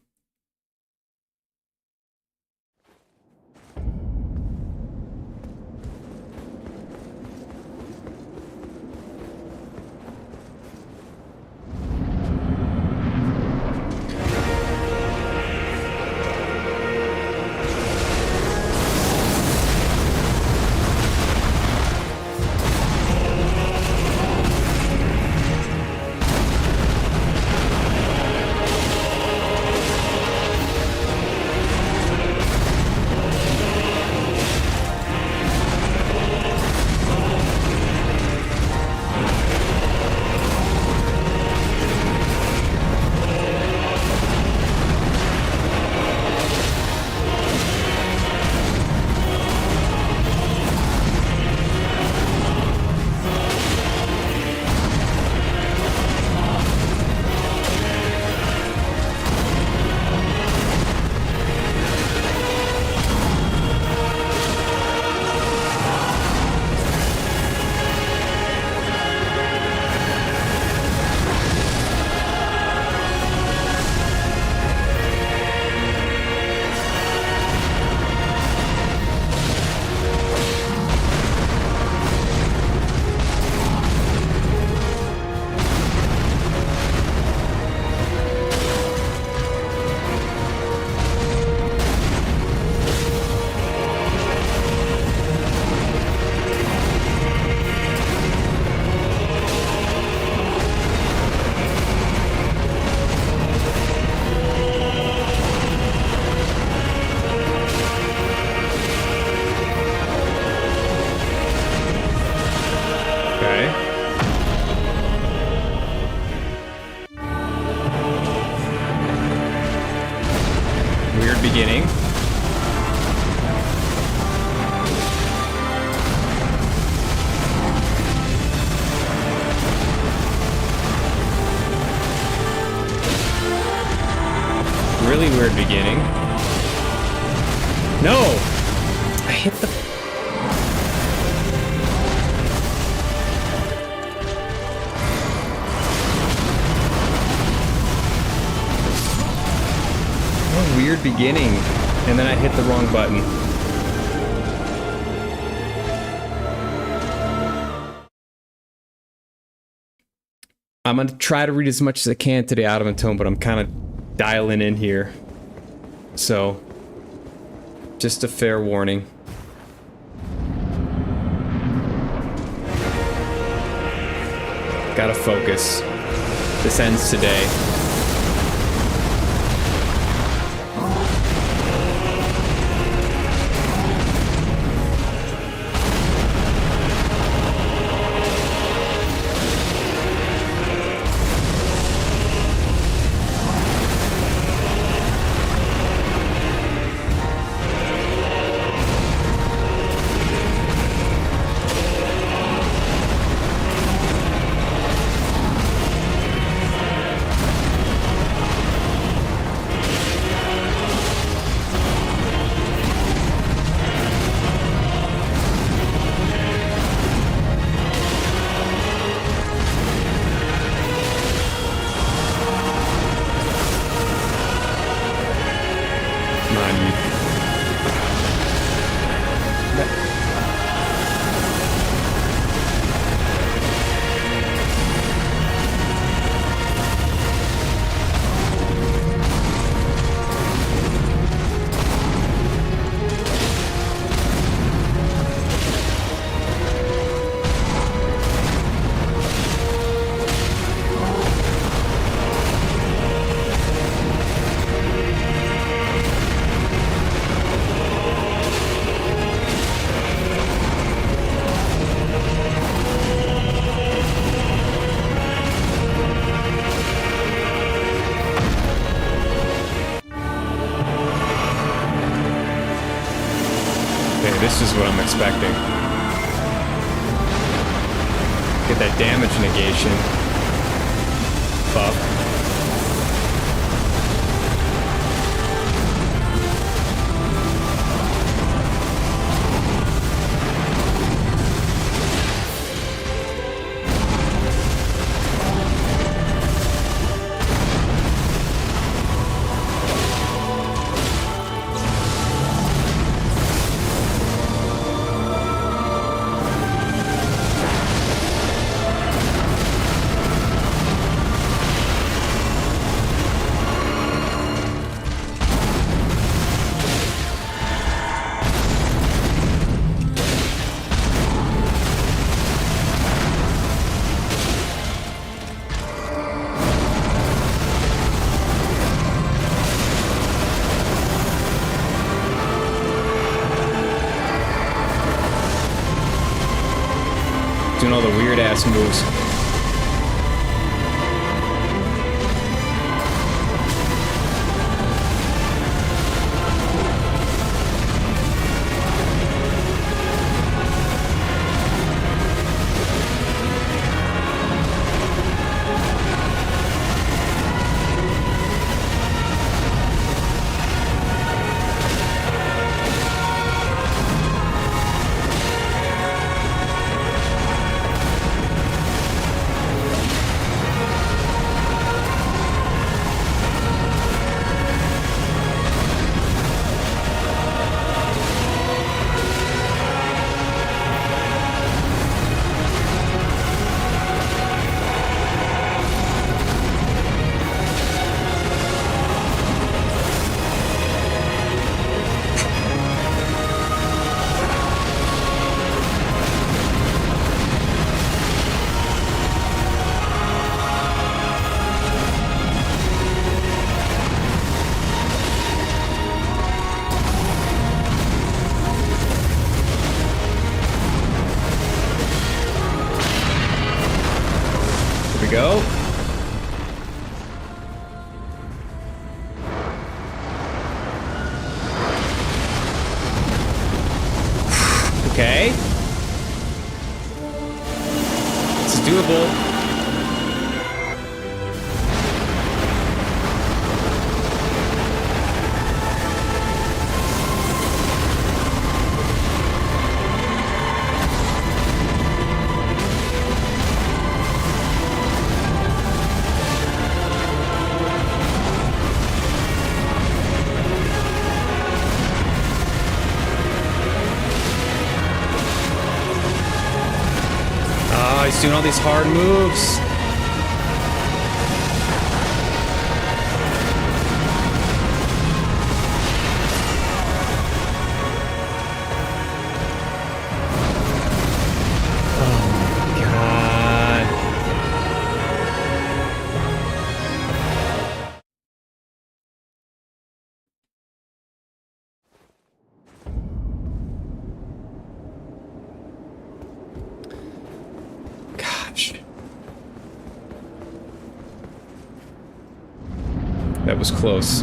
Beginning. Really weird beginning. No! I hit the... What a weird beginning. And then I hit the wrong button. I'm gonna try to read as much as I can today out of a tone, but I'm kind of dialing in here. So, just a fair warning. Gotta focus. This ends today. this is what I'm expecting. Get that damage negation. Buff. Doing all the weird ass moves. Go. Okay. It's doable. He's doing all these hard moves. Oh my God. Gosh. That was close.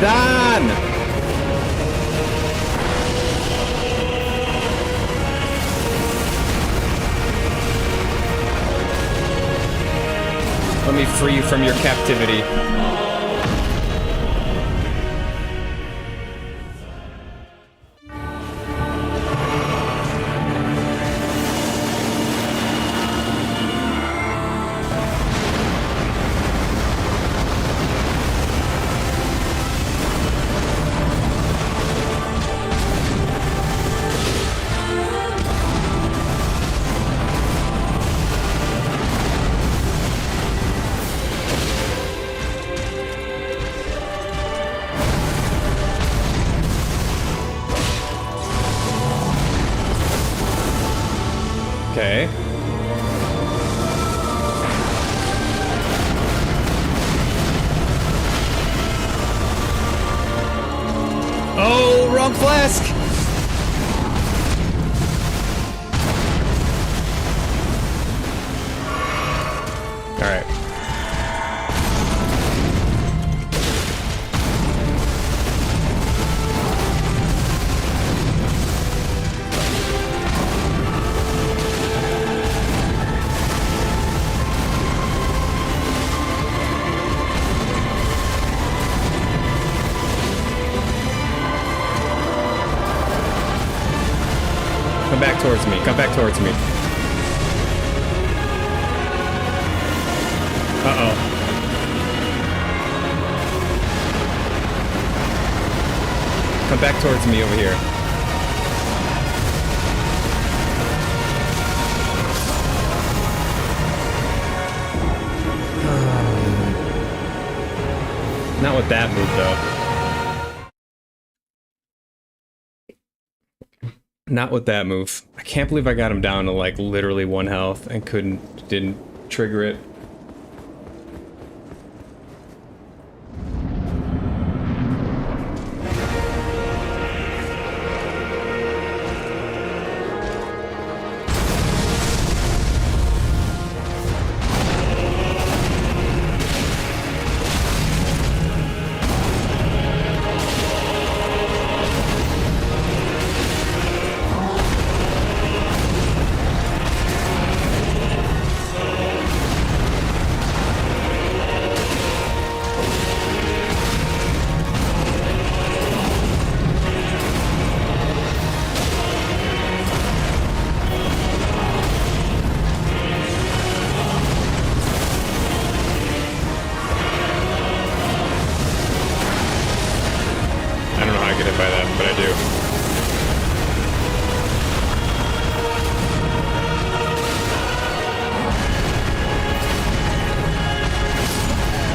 Radon! Let me free you from your captivity. Okay. Oh, wrong flask! Alright. Come back towards me. Come back towards me. Uh-oh. Come back towards me over here. Not with that move, though. Not with that move. I can't believe I got him down to like literally 1 health and didn't trigger it.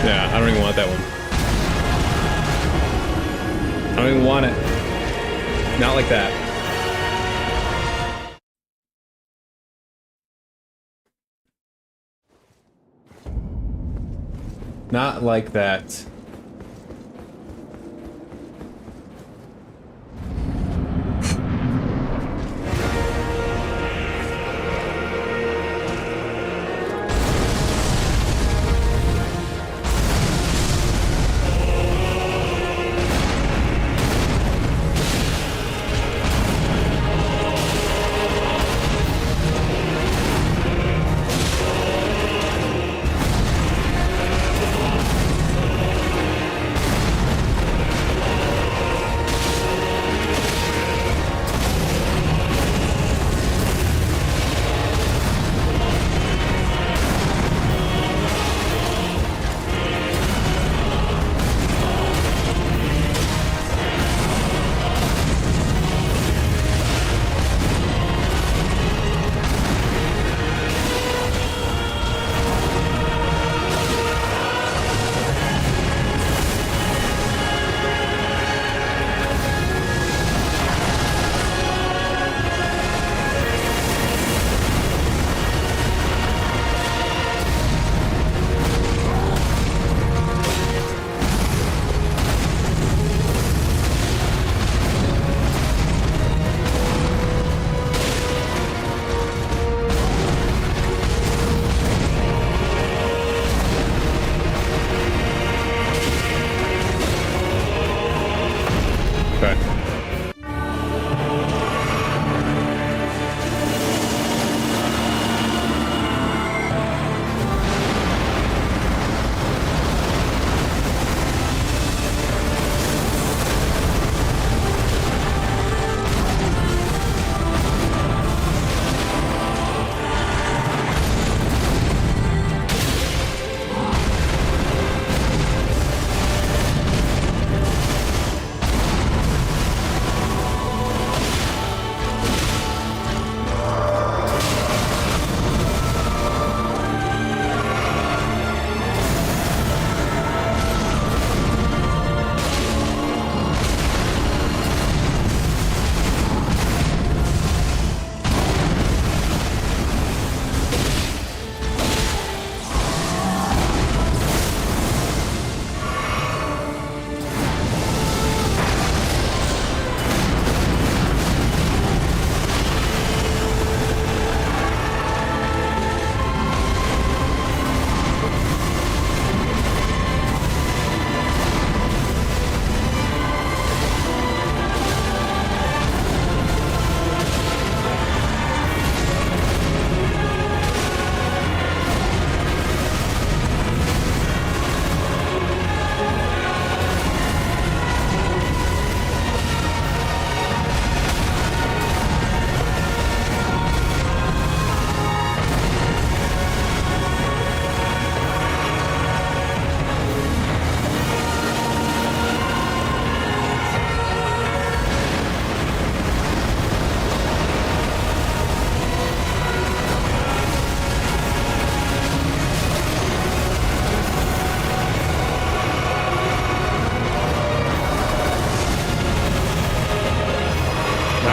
Yeah, I don't even want that one. I don't even want it. Not like that. Not like that.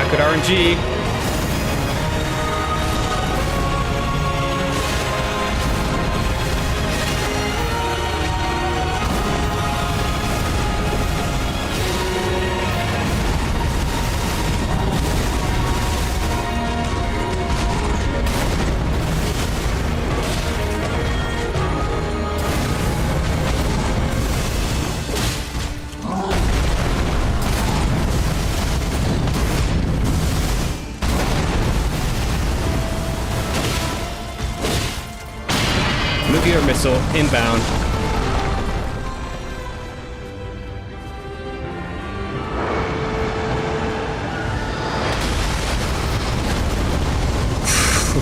Not good RNG. Nuclear missile inbound.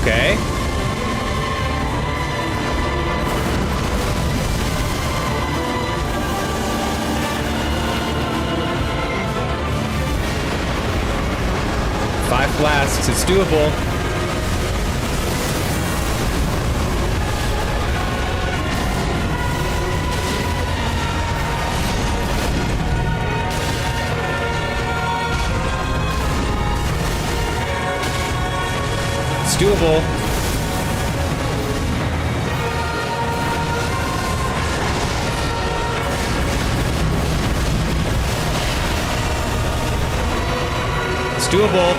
Okay. Five blasts, it's doable. Doable. It's doable.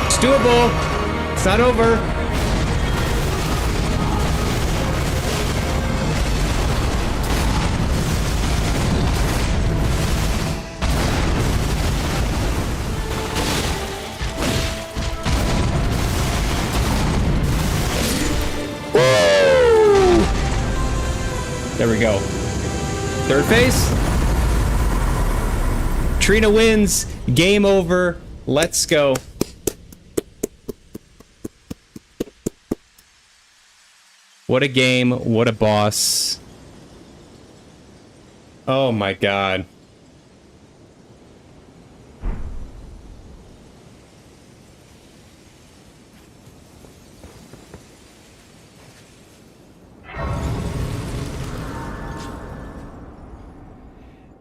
It's doable. It's not over. Woo! There we go. Third phase. Trina wins. Game over. Let's go. What a game, what a boss. Oh my god.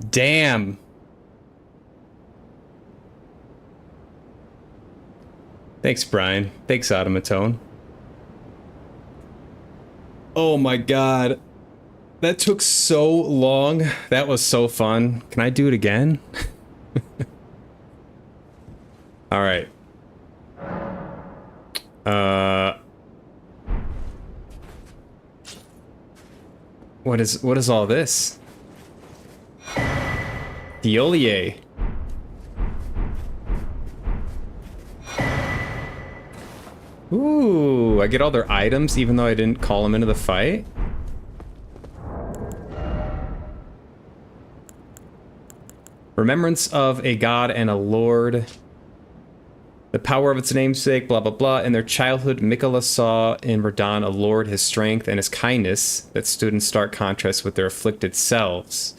Damn. Thanks, Brian. Thanks, Automatone. Oh my god. That took so long. That was so fun. Can I do it again? All right. What is all this? Diolier. Ooh, I get all their items even though I didn't call them into the fight. Remembrance of a god and a lord. The power of its namesake, blah, blah, blah. In their childhood, Miquella saw in Radahn a lord, his strength, and his kindness that stood in stark contrast with their afflicted selves.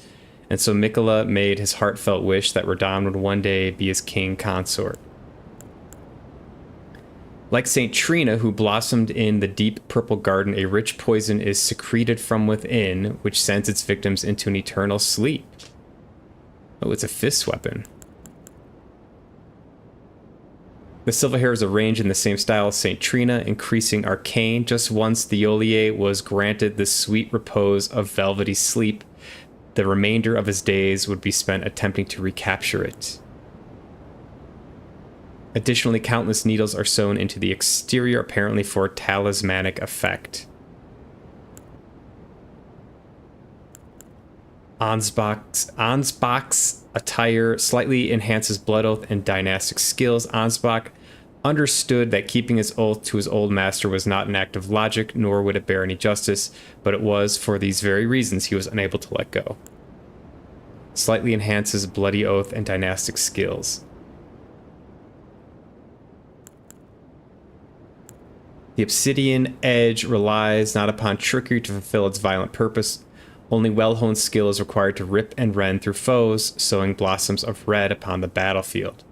And so Miquella made his heartfelt wish that Radahn would one day be his king consort. Like Saint Trina, who blossomed in the deep purple garden, a rich poison is secreted from within, which sends its victims into an eternal sleep. Oh, it's a fist weapon. The silver hair is arranged in the same style as Saint Trina, increasing arcane. Just once the Olier was granted the sweet repose of velvety sleep, the remainder of his days would be spent attempting to recapture it. Additionally, countless needles are sewn into the exterior, apparently for talismanic effect. Ansbach's attire slightly enhances blood oath and dynastic skills. Ansbach understood that keeping his oath to his old master was not an act of logic, nor would it bear any justice, but it was for these very reasons he was unable to let go. Slightly enhances bloody oath and dynastic skills. The obsidian edge relies not upon trickery to fulfill its violent purpose. Only well-honed skill is required to rip and rend through foes, sowing blossoms of red upon the battlefield.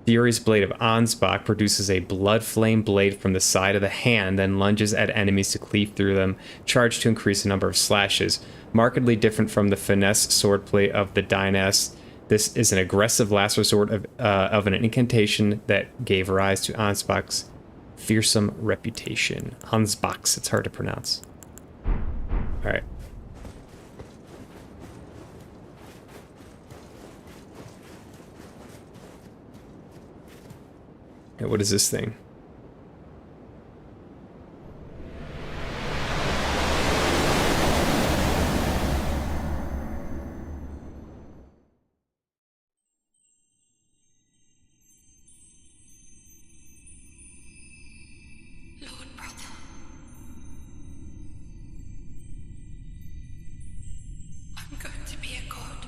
Fury's Blade of Ansbach produces a blood flame blade from the side of the hand, then lunges at enemies to cleave through them, charged to increase the number of slashes. Markedly different from the finesse swordplay of the Dynast, this is an aggressive last resort of an incantation that gave rise to Ansbach's fearsome reputation. Ansbach's, it's hard to pronounce. Alright. Okay, what is this thing? Lord brother. I'm going to be a god.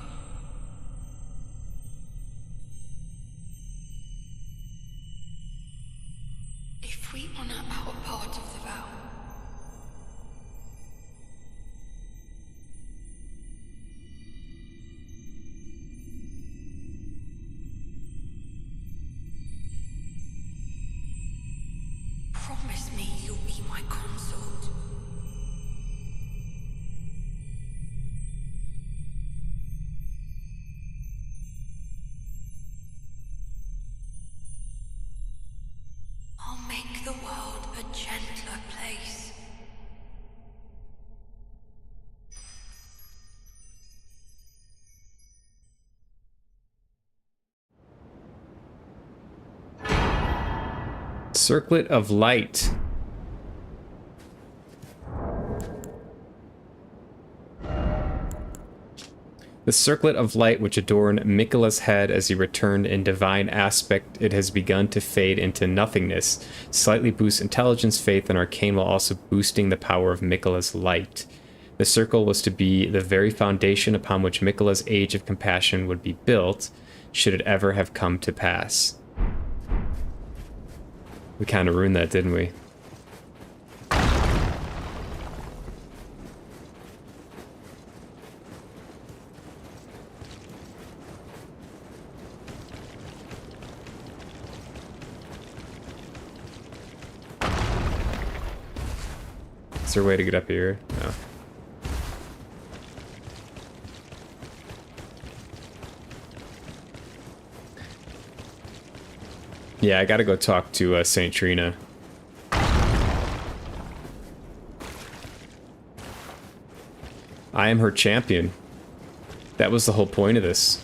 If we honor our part of the vow, promise me you'll be my consort. I'll make the world a gentler place. Circlet of Light. The circlet of light which adorned Miquella's head as he returned in divine aspect, it has begun to fade into nothingness. Slightly boosts intelligence, faith, and arcane while also boosting the power of Miquella's light. The circle was to be the very foundation upon which Miquella's Age of Compassion would be built, should it ever have come to pass. We kind of ruined that, didn't we? Is there a way to get up here? No. Yeah, I gotta go talk to Saint Trina. I am her champion. That was the whole point of this.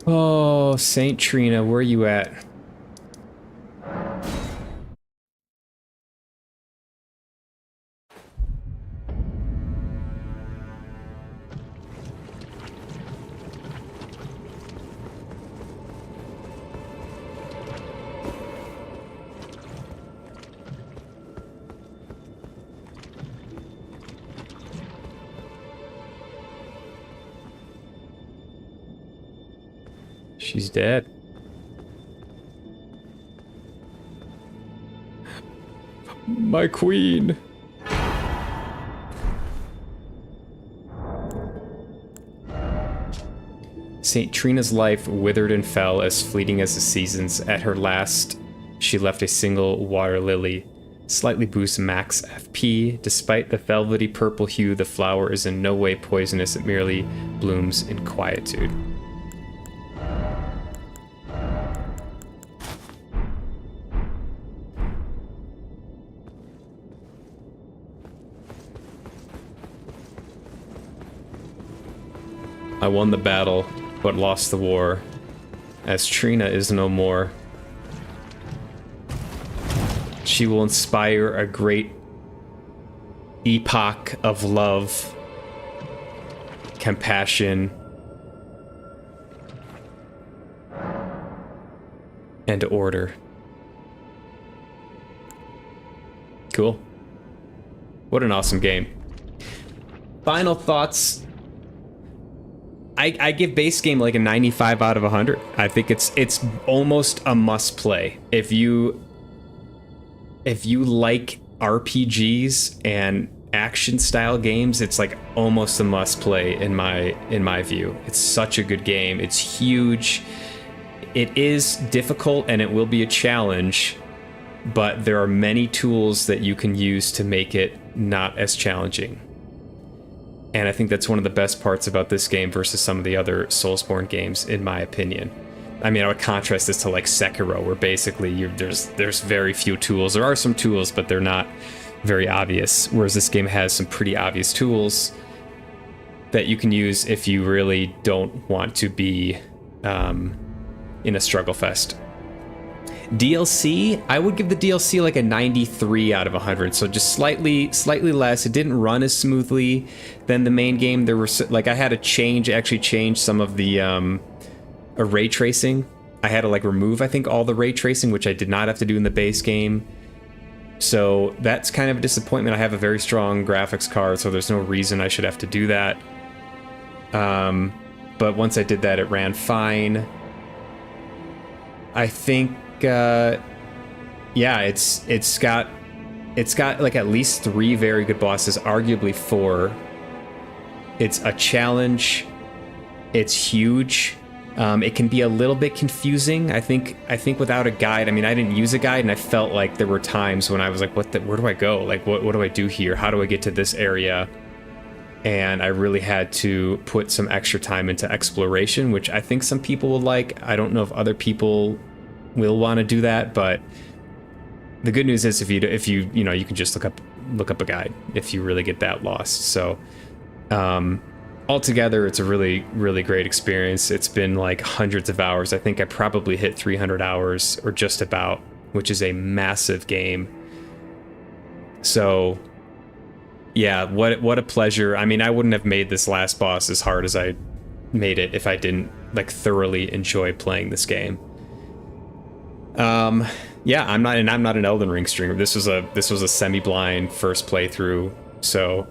Oh, Saint Trina, where are you at? She's dead. My queen. Saint Trina's life withered and fell as fleeting as the seasons. At her last, she left a single water lily. Slightly boosts max FP. Despite the velvety purple hue, the flower is in no way poisonous. It merely blooms in quietude. I won the battle. but lost the war, as Trina is no more. She will inspire a great epoch of love, compassion, and order. Cool. What an awesome game. Final thoughts. I give base game like a 95 out of 100. I think it's almost a must play. If you like RPGs and action style games, it's like almost a must play in my view. It's such a good game. It's huge. It is difficult and it will be a challenge, but there are many tools that you can use to make it not as challenging. And I think that's one of the best parts about this game versus some of the other Soulsborne games, in my opinion. I mean, I would contrast this to like Sekiro, where basically there's very few tools. There are some tools, but they're not very obvious. Whereas this game has some pretty obvious tools that you can use if you really don't want to be in a struggle fest. DLC, I would give the DLC like a 93 out of 100, so just slightly less. It didn't run as smoothly than the main game. There were like I had to change some of the ray tracing. I had to like remove I think all the ray tracing, which I did not have to do in the base game. So that's kind of a disappointment. I have a very strong graphics card, so there's no reason I should have to do that. But once I did that, it ran fine. I think yeah, it's got like at least 3 very good bosses, arguably 4. It's a challenge. It's huge. It can be a little bit confusing. I think without a guide, I mean, I didn't use a guide, and I felt like there were times when I was like, where do I go? Like, what do I do here? How do I get to this area? And I really had to put some extra time into exploration, which I think some people will like. I don't know if other people will want to do that, but the good news is if you you can just look up a guide if you really get that lost. So altogether, it's a really, really great experience. It's been like hundreds of hours. I think I probably hit 300 hours or just about, which is a massive game. So yeah, what a pleasure. I mean, I wouldn't have made this last boss as hard as I made it if I didn't like thoroughly enjoy playing this game. Yeah, I'm not an Elden Ring streamer. This was a semi-blind first playthrough, so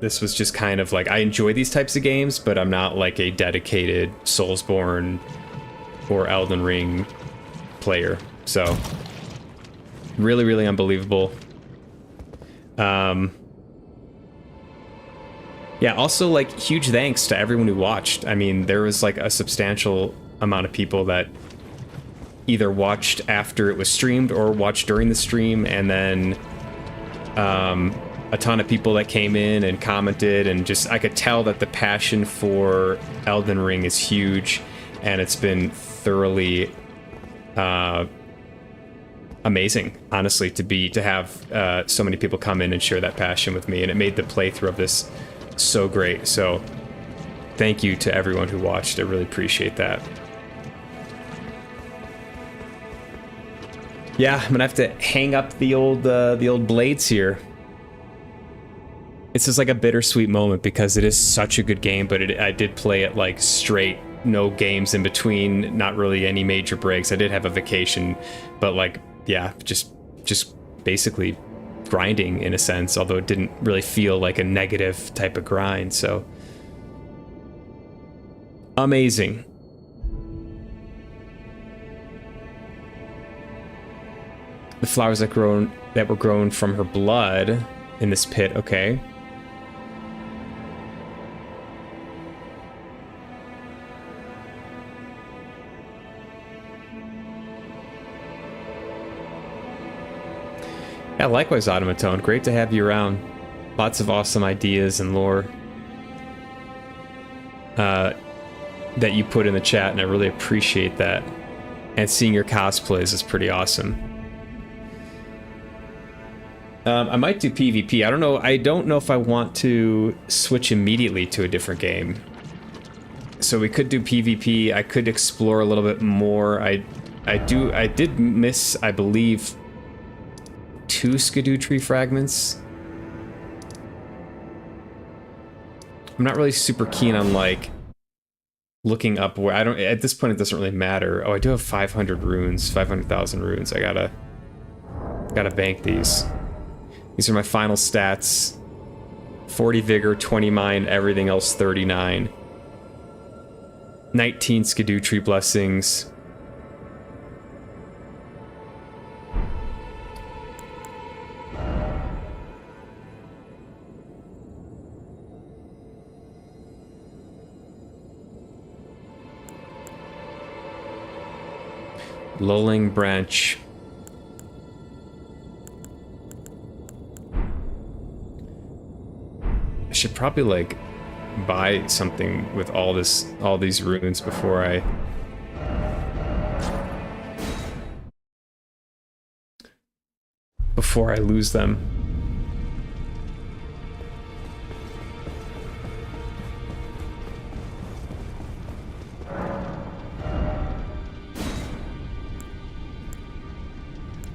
this was just kind of like, I enjoy these types of games, but I'm not like a dedicated Soulsborne or Elden Ring player. So really, really unbelievable. Yeah, also like huge thanks to everyone who watched. I mean, there was like a substantial amount of people that either watched after it was streamed or watched during the stream, and then a ton of people that came in and commented, and just I could tell that the passion for Elden Ring is huge, and it's been thoroughly amazing, honestly, to have so many people come in and share that passion with me, and it made the playthrough of this so great. So thank you to everyone who watched. I really appreciate that. Yeah, I'm gonna have to hang up the old blades here. It's just like a bittersweet moment because it is such a good game, but I did play it like straight, no games in between, not really any major breaks. I did have a vacation, but like, yeah, just basically grinding in a sense, although it didn't really feel like a negative type of grind. So amazing. The flowers that were grown from her blood in this pit. Okay. Yeah, likewise, Automatone. Great to have you around. Lots of awesome ideas and lore that you put in the chat, and I really appreciate that. And seeing your cosplays is pretty awesome. I might do PvP. I don't know if I want to switch immediately to a different game. So we could do PvP. I could explore a little bit more. I did miss, I believe, 2 skidoo tree fragments. I'm not really super keen on like looking up where I don't. At this point, it doesn't really matter. Oh, I do have 500 runes, 500,000 runes. I gotta bank these. These are my final stats: 40 vigor, 20 mind, everything else 39. 19 skidoo tree blessings. Lulling branch. I should probably like buy something with all these runes before I lose them.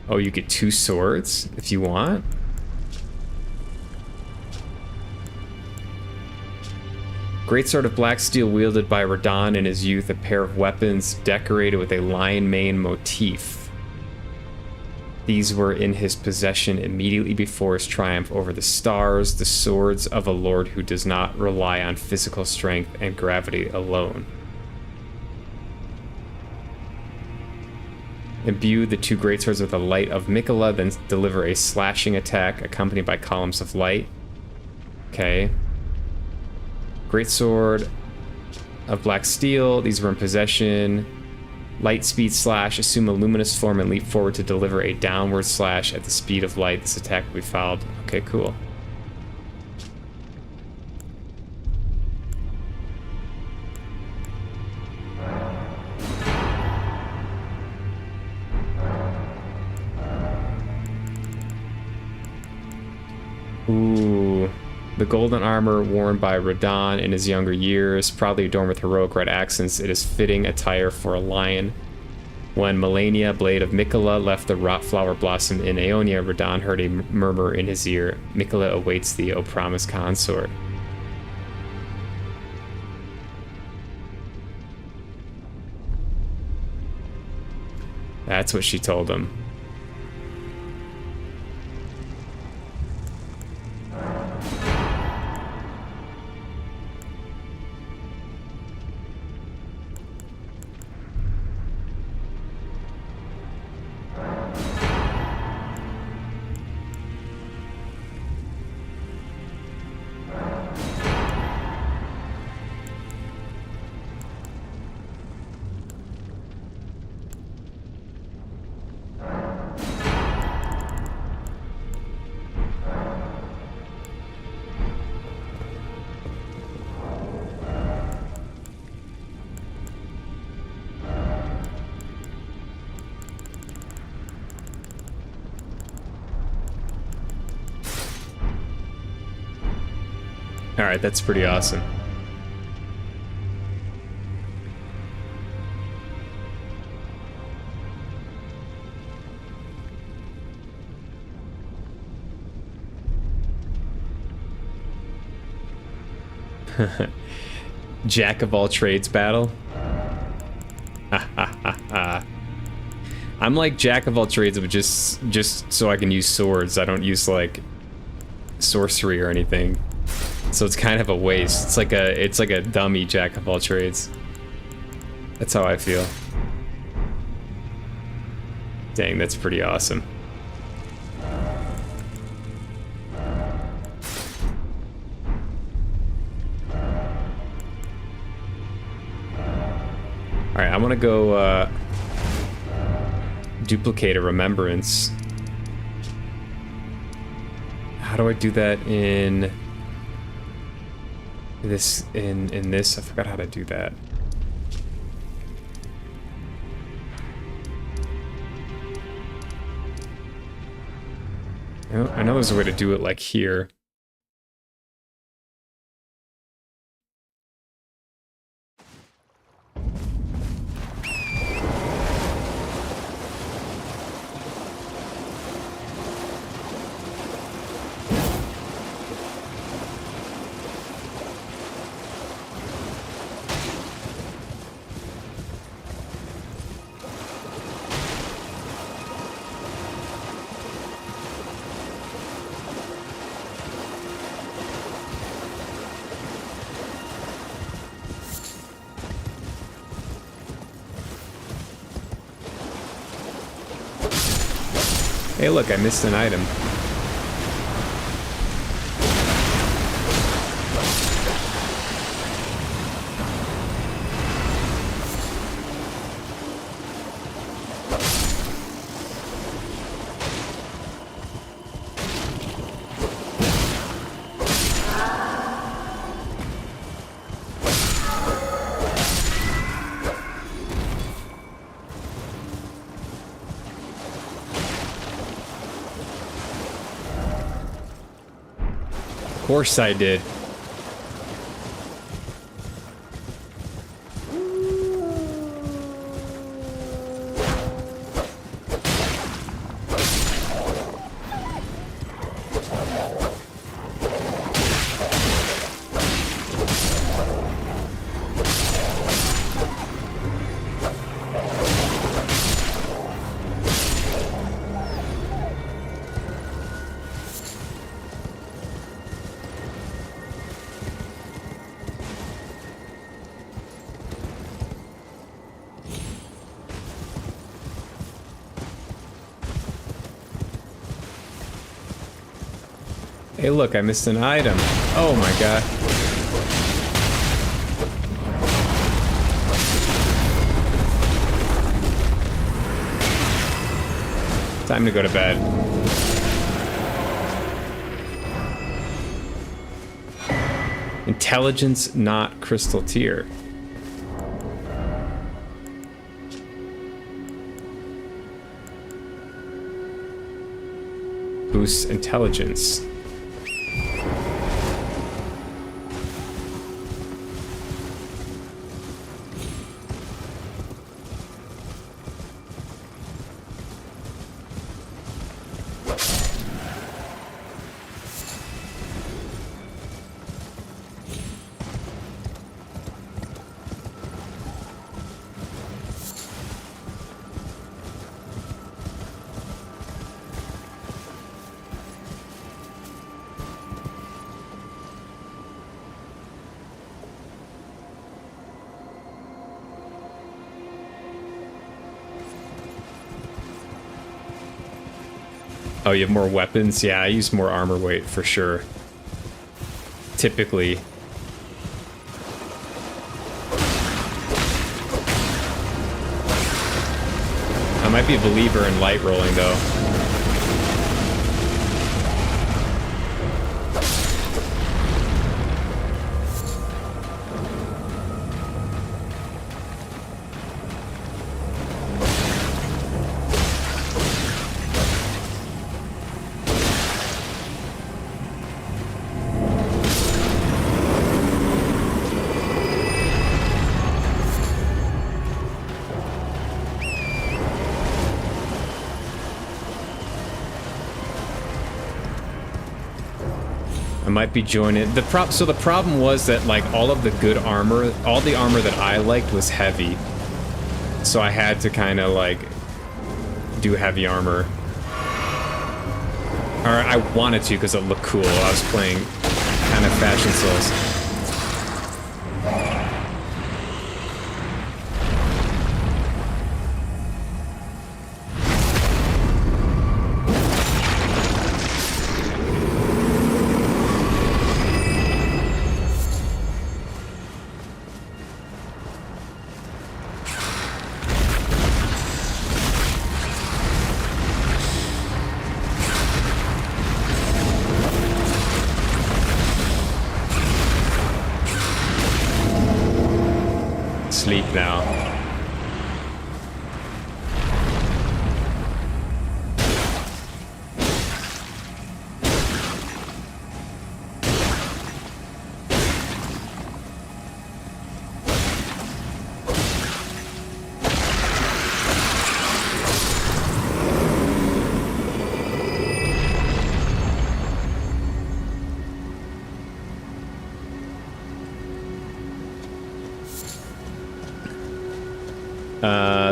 Oh, you get 2 swords if you want. Greatsword of black steel wielded by Radon in his youth, a pair of weapons decorated with a lion mane motif. These were in his possession immediately before his triumph over the stars, the swords of a lord who does not rely on physical strength and gravity alone. Imbue the 2 greatswords with the light of Miquella, then deliver a slashing attack accompanied by columns of light. Okay. Greatsword of black steel. These were in possession. Light speed slash. Assume a luminous form and leap forward to deliver a downward slash at the speed of light. This attack will be followed. Okay, cool. Ooh. The golden armor worn by Radon in his younger years, proudly adorned with heroic red accents, it is fitting attire for a lion. When Melania, blade of Miquella, left the rot flower blossom in Aeonia, Radon heard a murmur in his ear. Miquella awaits thee, O promised consort. That's what she told him. Alright, that's pretty awesome. Jack of all trades battle. I'm like Jack of all trades, but just so I can use swords. I don't use like sorcery or anything. So it's kind of a waste. It's like a dummy Jack of all trades. That's how I feel. Dang, that's pretty awesome. Alright, I want to go duplicate a remembrance. How do I do that in this? In this? I forgot how to do that. I know there's a way to do it like here. Hey, look, I missed an item. Of course I did. Hey, look, I missed an item. Oh my god. Time to go to bed. Intelligence not crystal tier. Boosts intelligence. Oh, you have more weapons? Yeah, I use more armor weight for sure. Typically. I might be a believer in light rolling though. Might be joining so the problem was that like all of the good armor, all the armor that I liked was heavy, so I had to kind of like do heavy armor, or I wanted to because it looked cool. I was playing kind of Fashion Souls. Sleep now.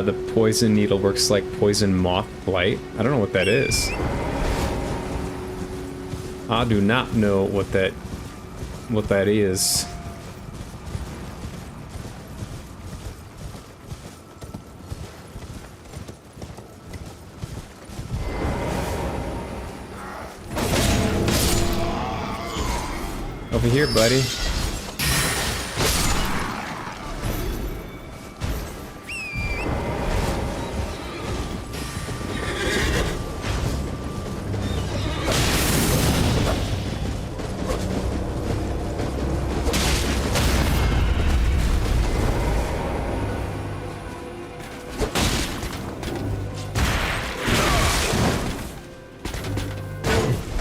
The poison needle works like poison moth blight. I don't know what that is. I do not know what that is. Over here, buddy.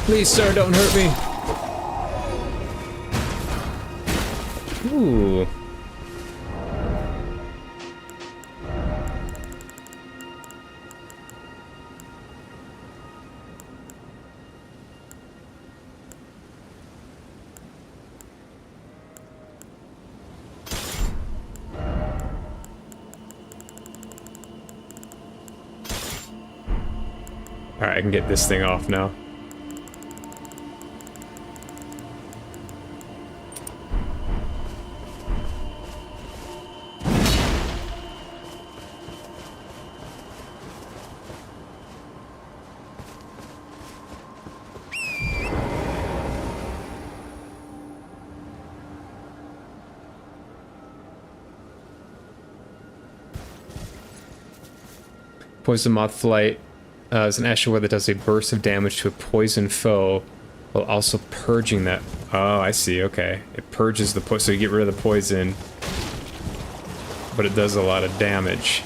Please, sir, don't hurt me. Ooh. Alright, I can get this thing off now. Poison Moth Flight is an Asher that does a burst of damage to a poison foe while also purging that. Oh, I see. Okay. It purges the poison, so you get rid of the poison, but it does a lot of damage.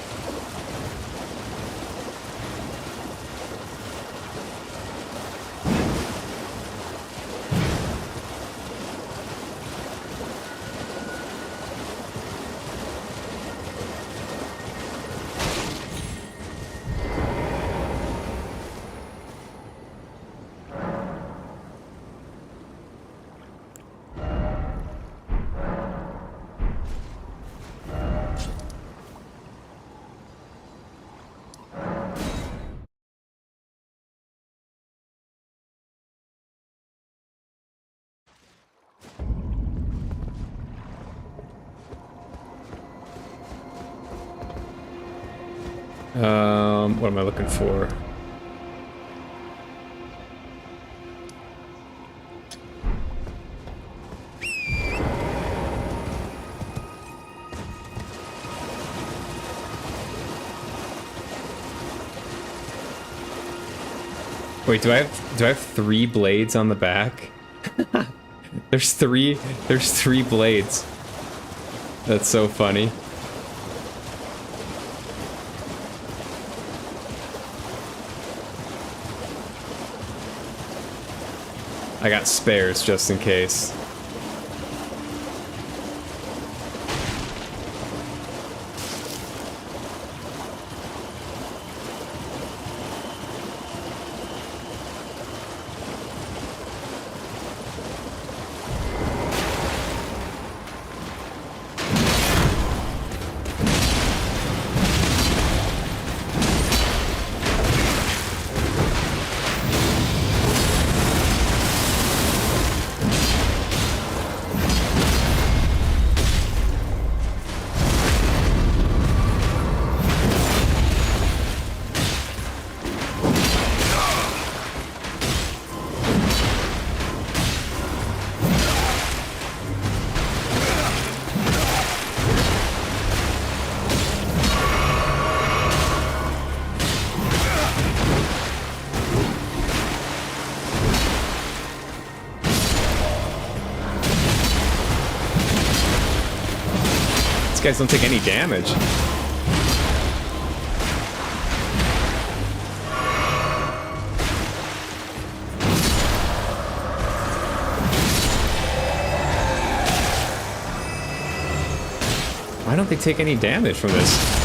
What am I looking for? Wait, do I have 3 blades on the back? There's three blades. That's so funny. I got spares just in case. These guys don't take any damage. Why don't they take any damage from this?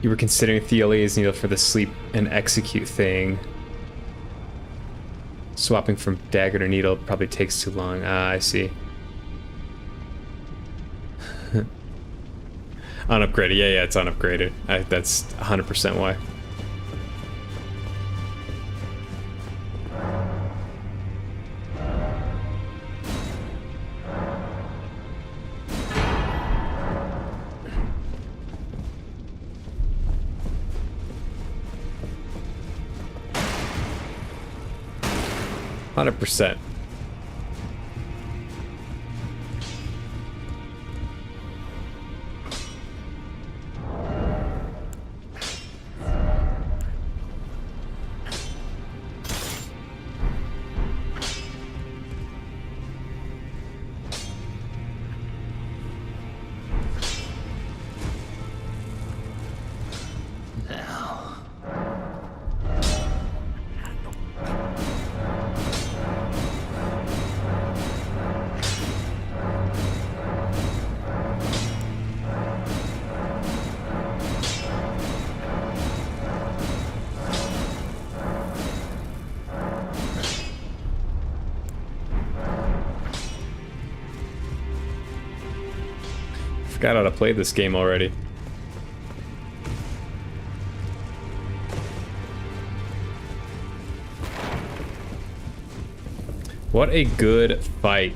You were considering Theolia's needle for the sleep and execute thing. Swapping from dagger to needle probably takes too long. Ah, I see. Unupgraded. Yeah, it's unupgraded. That's 100% why. %. Forgot how to play this game already. What a good fight.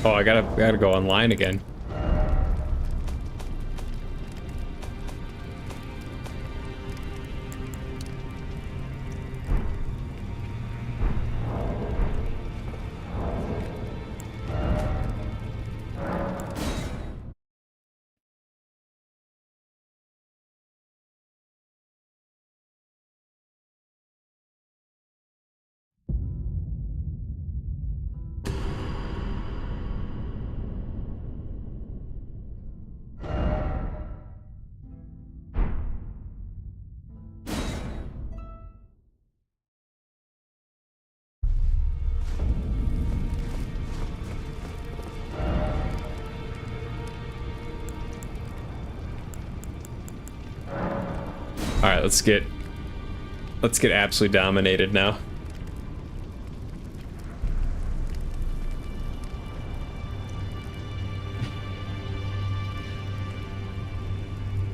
Oh, I gotta go online again. All right, let's get absolutely dominated now.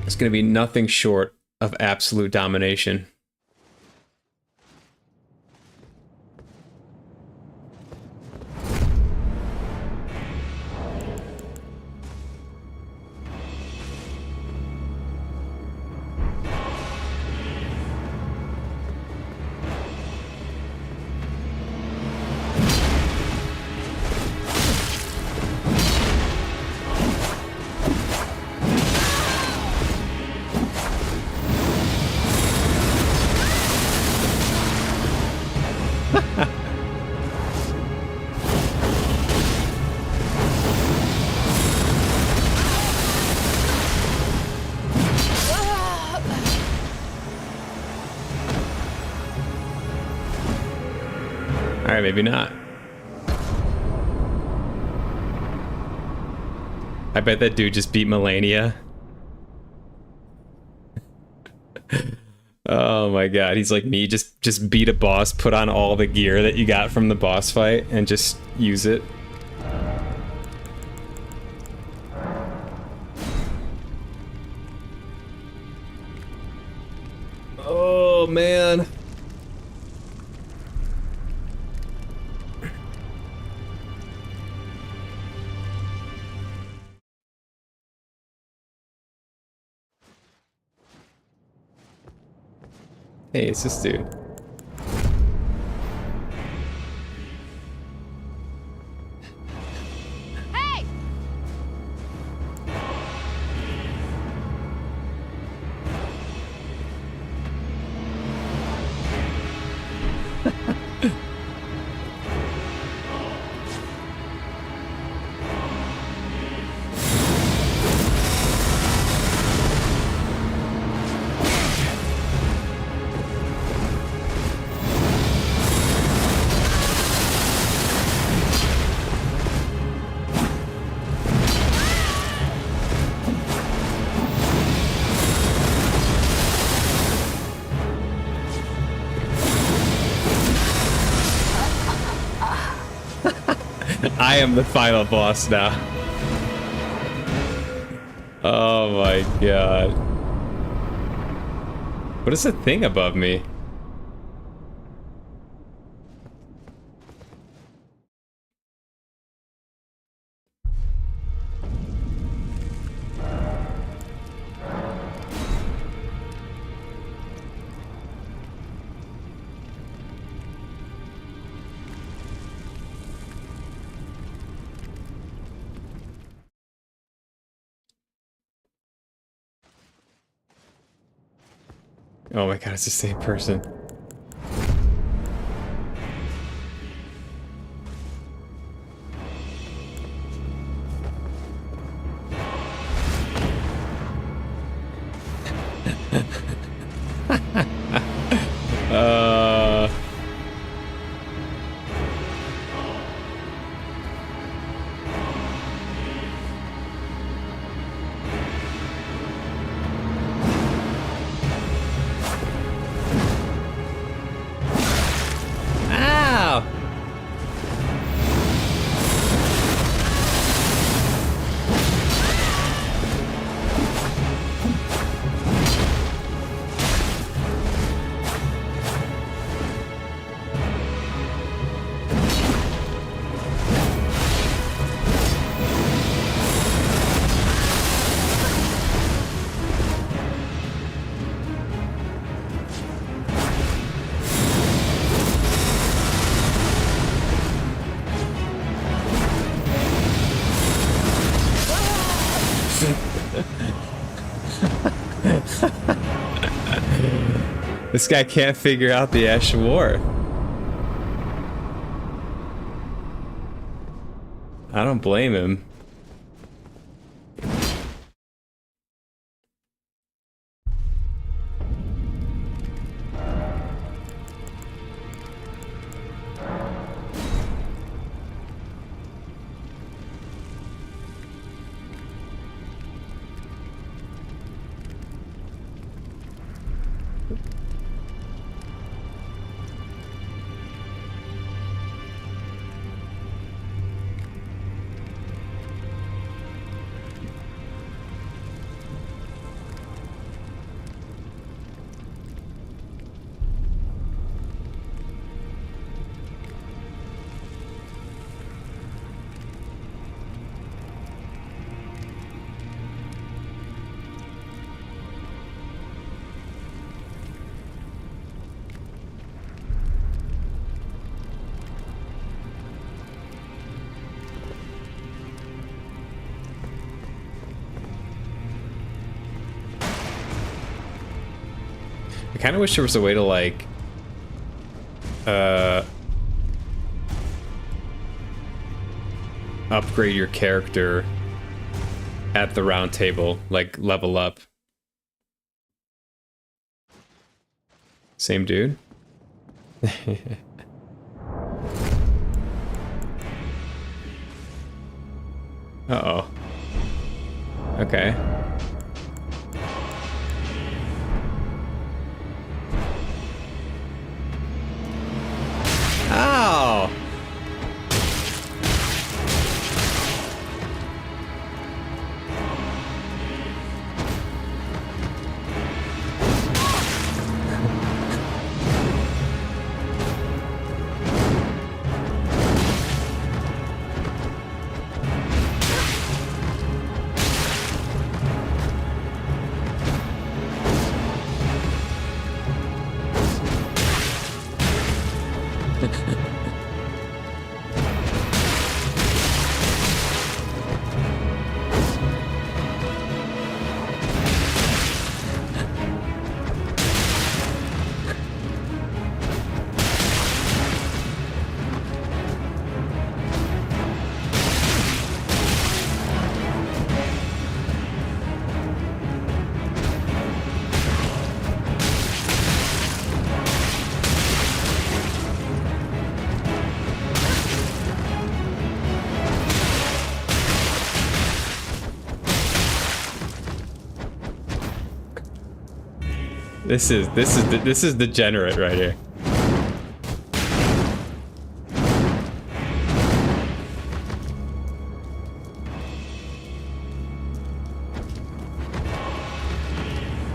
It's going to be nothing short of absolute domination. Alright, maybe not. I bet that dude just beat Melania. Oh my god, he's like me, just beat a boss, put on all the gear that you got from the boss fight, and just use it. Oh man. Hey, it's this dude. Hey! I am the final boss now. Oh my god. What is the thing above me? Oh my god, it's the same person. uh... Ow! This guy can't figure out the Ash of War. I don't blame him. I kind of wish there was a way to, like, upgrade your character at the round table, like level up. Same dude? Uh-oh. Okay. Ow! This is degenerate right here.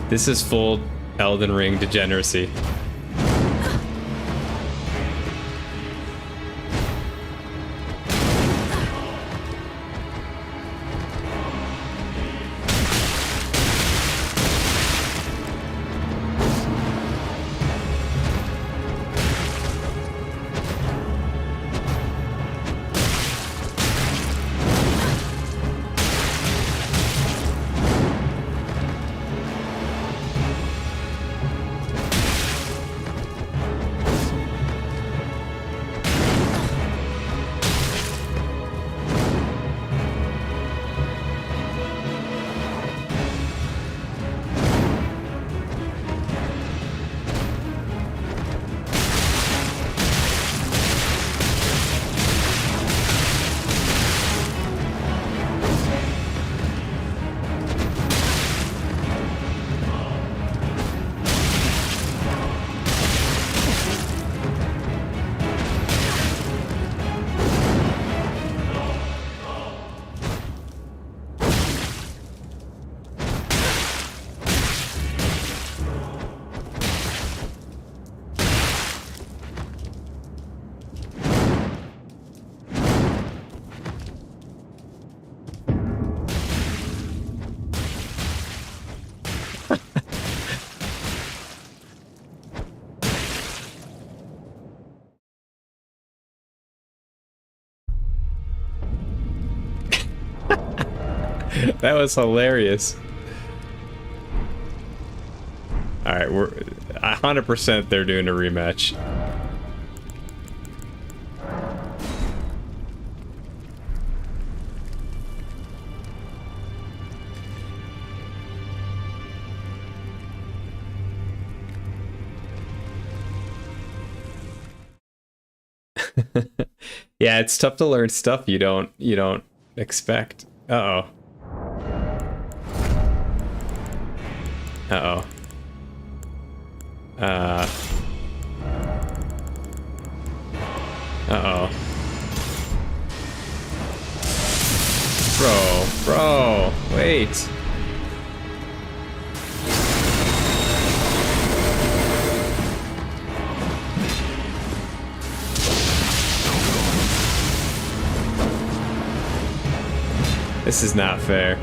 This is full Elden Ring degeneracy. That was hilarious. Alright, we're 100% they're doing a rematch. Yeah, it's tough to learn stuff you don't expect. Uh-oh. Uh-oh. Uh-oh. Bro, wait. This is not fair.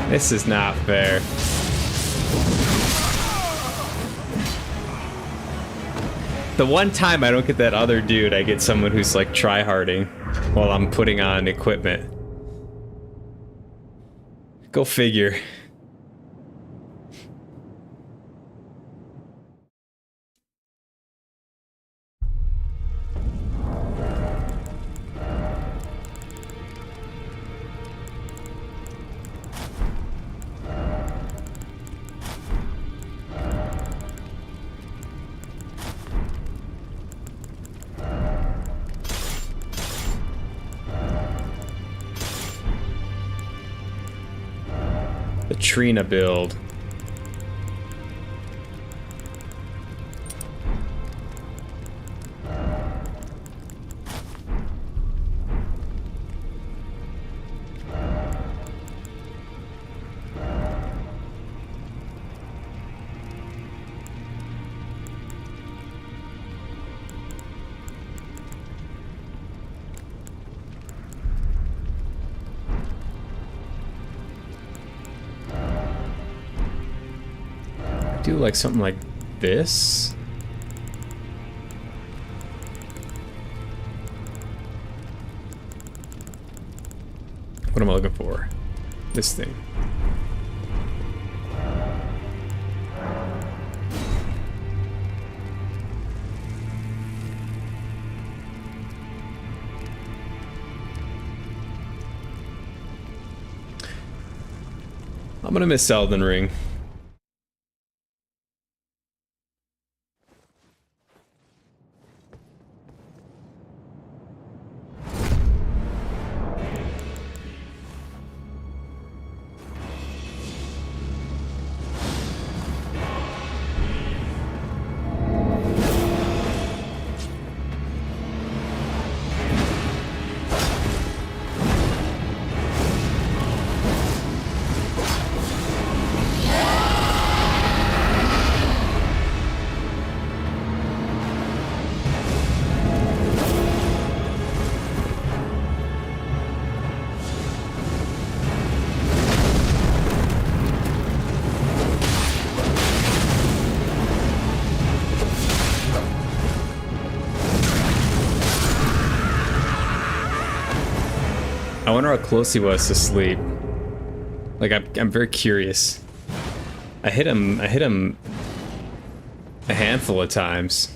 This is not fair. The one time I don't get that other dude, I get someone who's like tryharding while I'm putting on equipment. Go figure. The Trina build. Do like something like this. What am I looking for? This thing. I'm gonna miss Elden Ring. I wonder how close he was to sleep. Like, I'm very curious. I hit him a handful of times.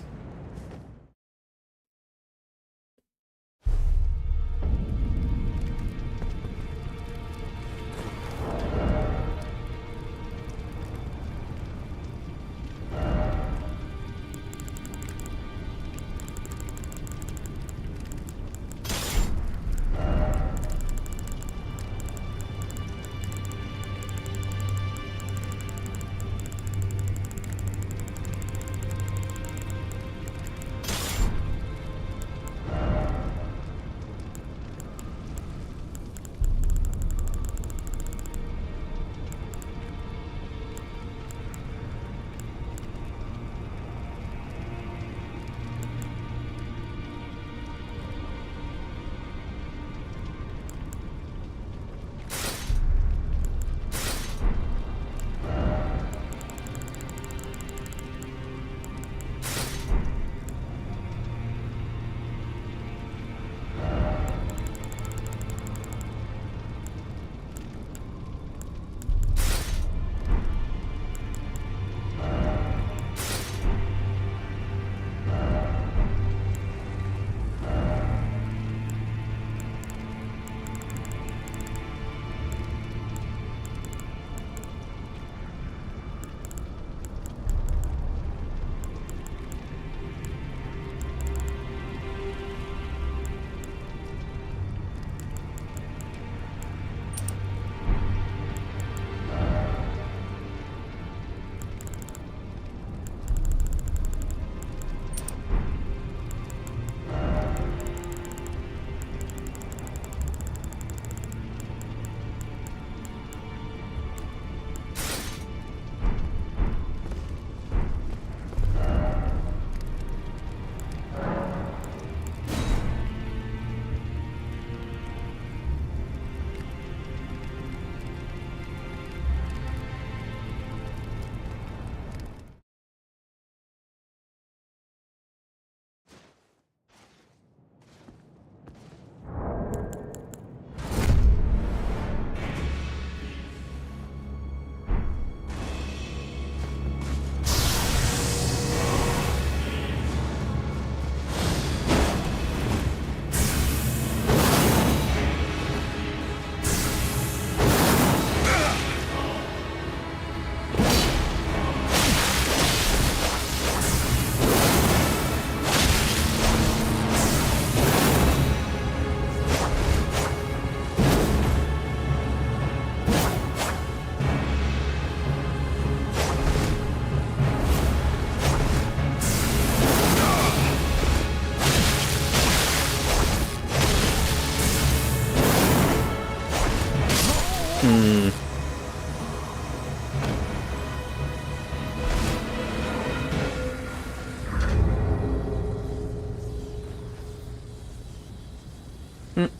Alright.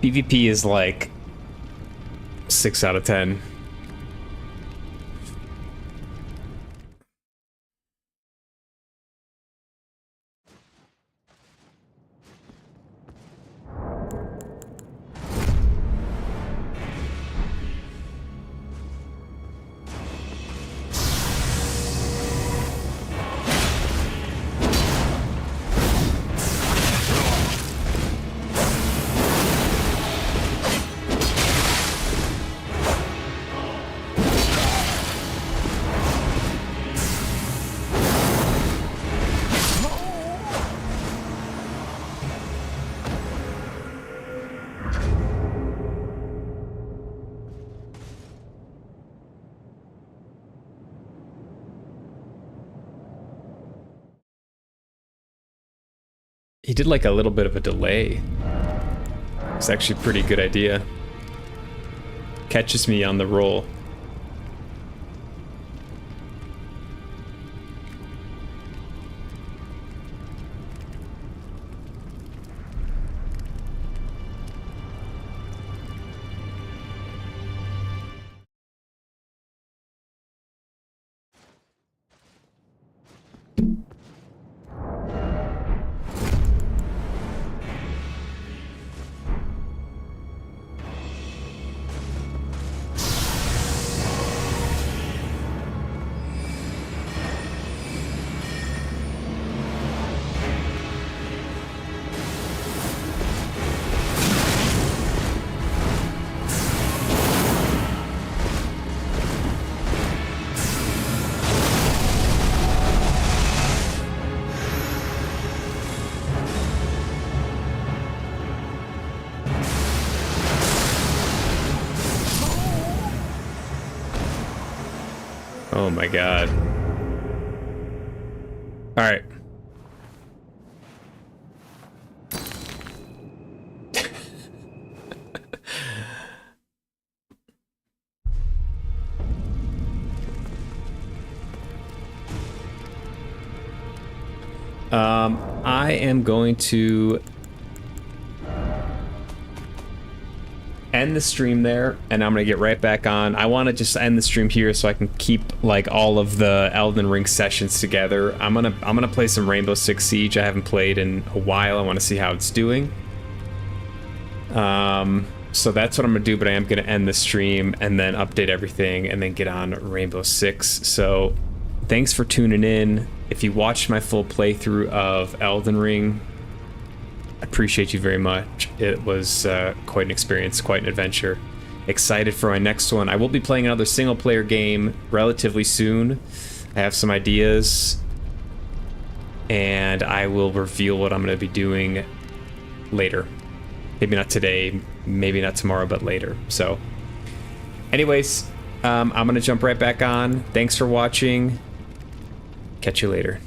PvP is like 6 out of 10. He did like a little bit of a delay. It's actually a pretty good idea. Catches me on the roll. Oh my god. All right. I am going to end the stream there, and I'm gonna get right back on. I want to just end the stream here so I can keep like all of the Elden Ring sessions together. I'm gonna play some Rainbow Six Siege. I haven't played in a while. I want to see how it's doing. So that's what I'm gonna do. But I am gonna end the stream and then update everything and then get on Rainbow Six. So thanks for tuning in. If you watched my full playthrough of Elden Ring, I appreciate you very much. It was quite an experience, quite an adventure. Excited for my next one. I will be playing another single player game relatively soon. I have some ideas, and I will reveal what I'm going to be doing later. Maybe not today, maybe not tomorrow, but later. So anyways, I'm going to jump right back on. Thanks for watching. Catch you later.